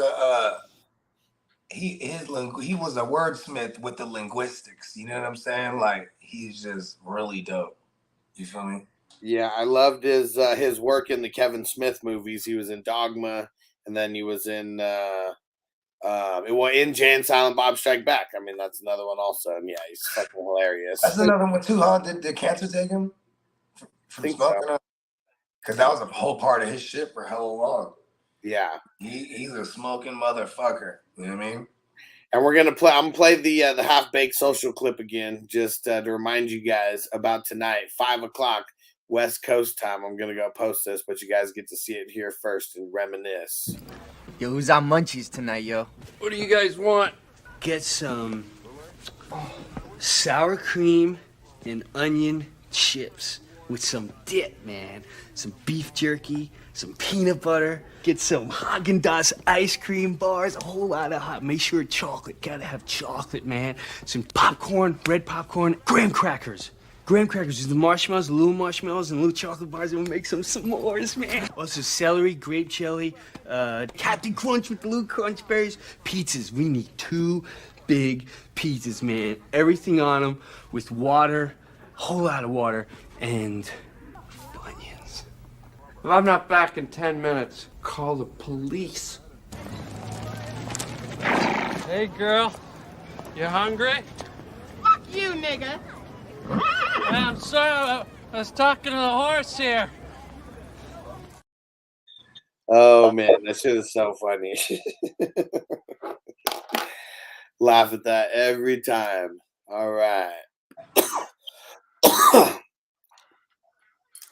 he was a wordsmith with the linguistics. You know what I'm saying? Like he's just really dope. You feel me? Yeah, I loved his work in the Kevin Smith movies. He was in Dogma, and then he was in in Jay and Silent Bob Strike Back. I mean, that's another one also. And yeah, he's fucking hilarious. That's another one too, huh? Did cancer take him from smoking up? Because that was a whole part of his shit for hella long. Yeah. He's a smoking motherfucker. You know what I mean? And we're gonna play. I'm gonna play the half-baked social clip again, just to remind you guys about tonight, 5:00 West Coast time. I'm gonna go post this, but you guys get to see it here first and reminisce. Yo, who's on munchies tonight, yo? What do you guys want? Get some sour cream and onion chips with some dip, man. Some beef jerky, some peanut butter. Get some Haagen-Dazs ice cream bars, a whole lot of hot. Make sure chocolate, gotta have chocolate, man. Some popcorn, red popcorn, graham crackers. Graham crackers is the marshmallows, the little marshmallows, and little chocolate bars, and we'll make some s'mores, man. Also celery, grape jelly, Captain Crunch with the little crunch berries. Pizzas, we need 2 big pizzas, man. Everything on them with water, whole lot of water, and onions. If I'm not back in 10 minutes, call the police. Hey, girl, you hungry? Fuck you, nigga. I'm sorry, I was talking to the horse here. Oh man, that shit is so funny. Laugh at that every time. All right.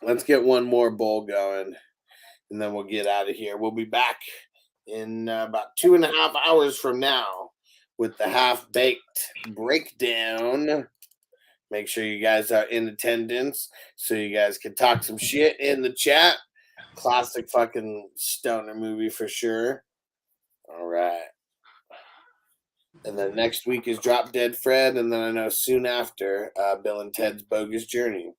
Let's get one more bowl going, and then we'll get out of here. We'll be back in about 2.5 hours from now with the half-baked breakdown. Make sure you guys are in attendance so you guys can talk some shit in the chat. Classic fucking stoner movie for sure. All right. And then next week is Drop Dead Fred, and then I know soon after, Bill and Ted's Bogus Journey.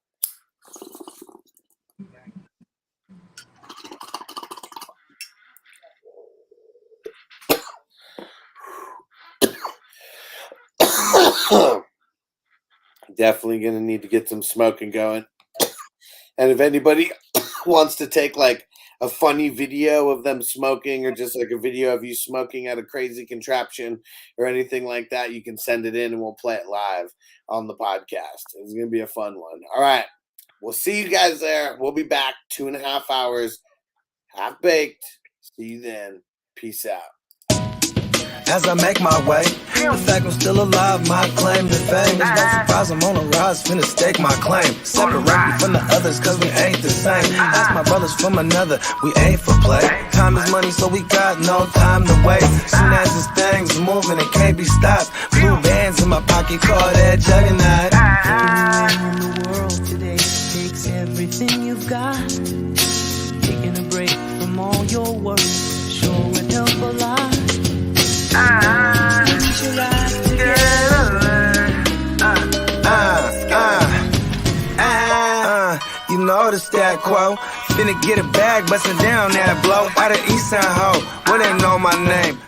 Definitely gonna need to get some smoking going. And if anybody wants to take like a funny video of them smoking, or just like a video of you smoking at a crazy contraption or anything like that, you can send it in and we'll play it live on the podcast. It's gonna be a fun one. All right, we'll see you guys there. We'll be back 2.5 hours, half baked. See you then. Peace out. As I make my way, the fact I'm still alive, my claim to fame. It's no surprise I'm on a rise, finna stake my claim. Separate me from the others, cause we ain't the same. Ask my brothers from another, we ain't for play. Time is money, so we got no time to waste. Soon as this thing's moving, it can't be stopped. Blue bands in my pocket, call that juggernaut. Anywhere in the world today takes everything you've got. Taking a break from all your work sure would help a lot. We should ride together. You know the stat quo. Finna get a bag, bustin' down that blow. Out of East Side Ho, well they know my name.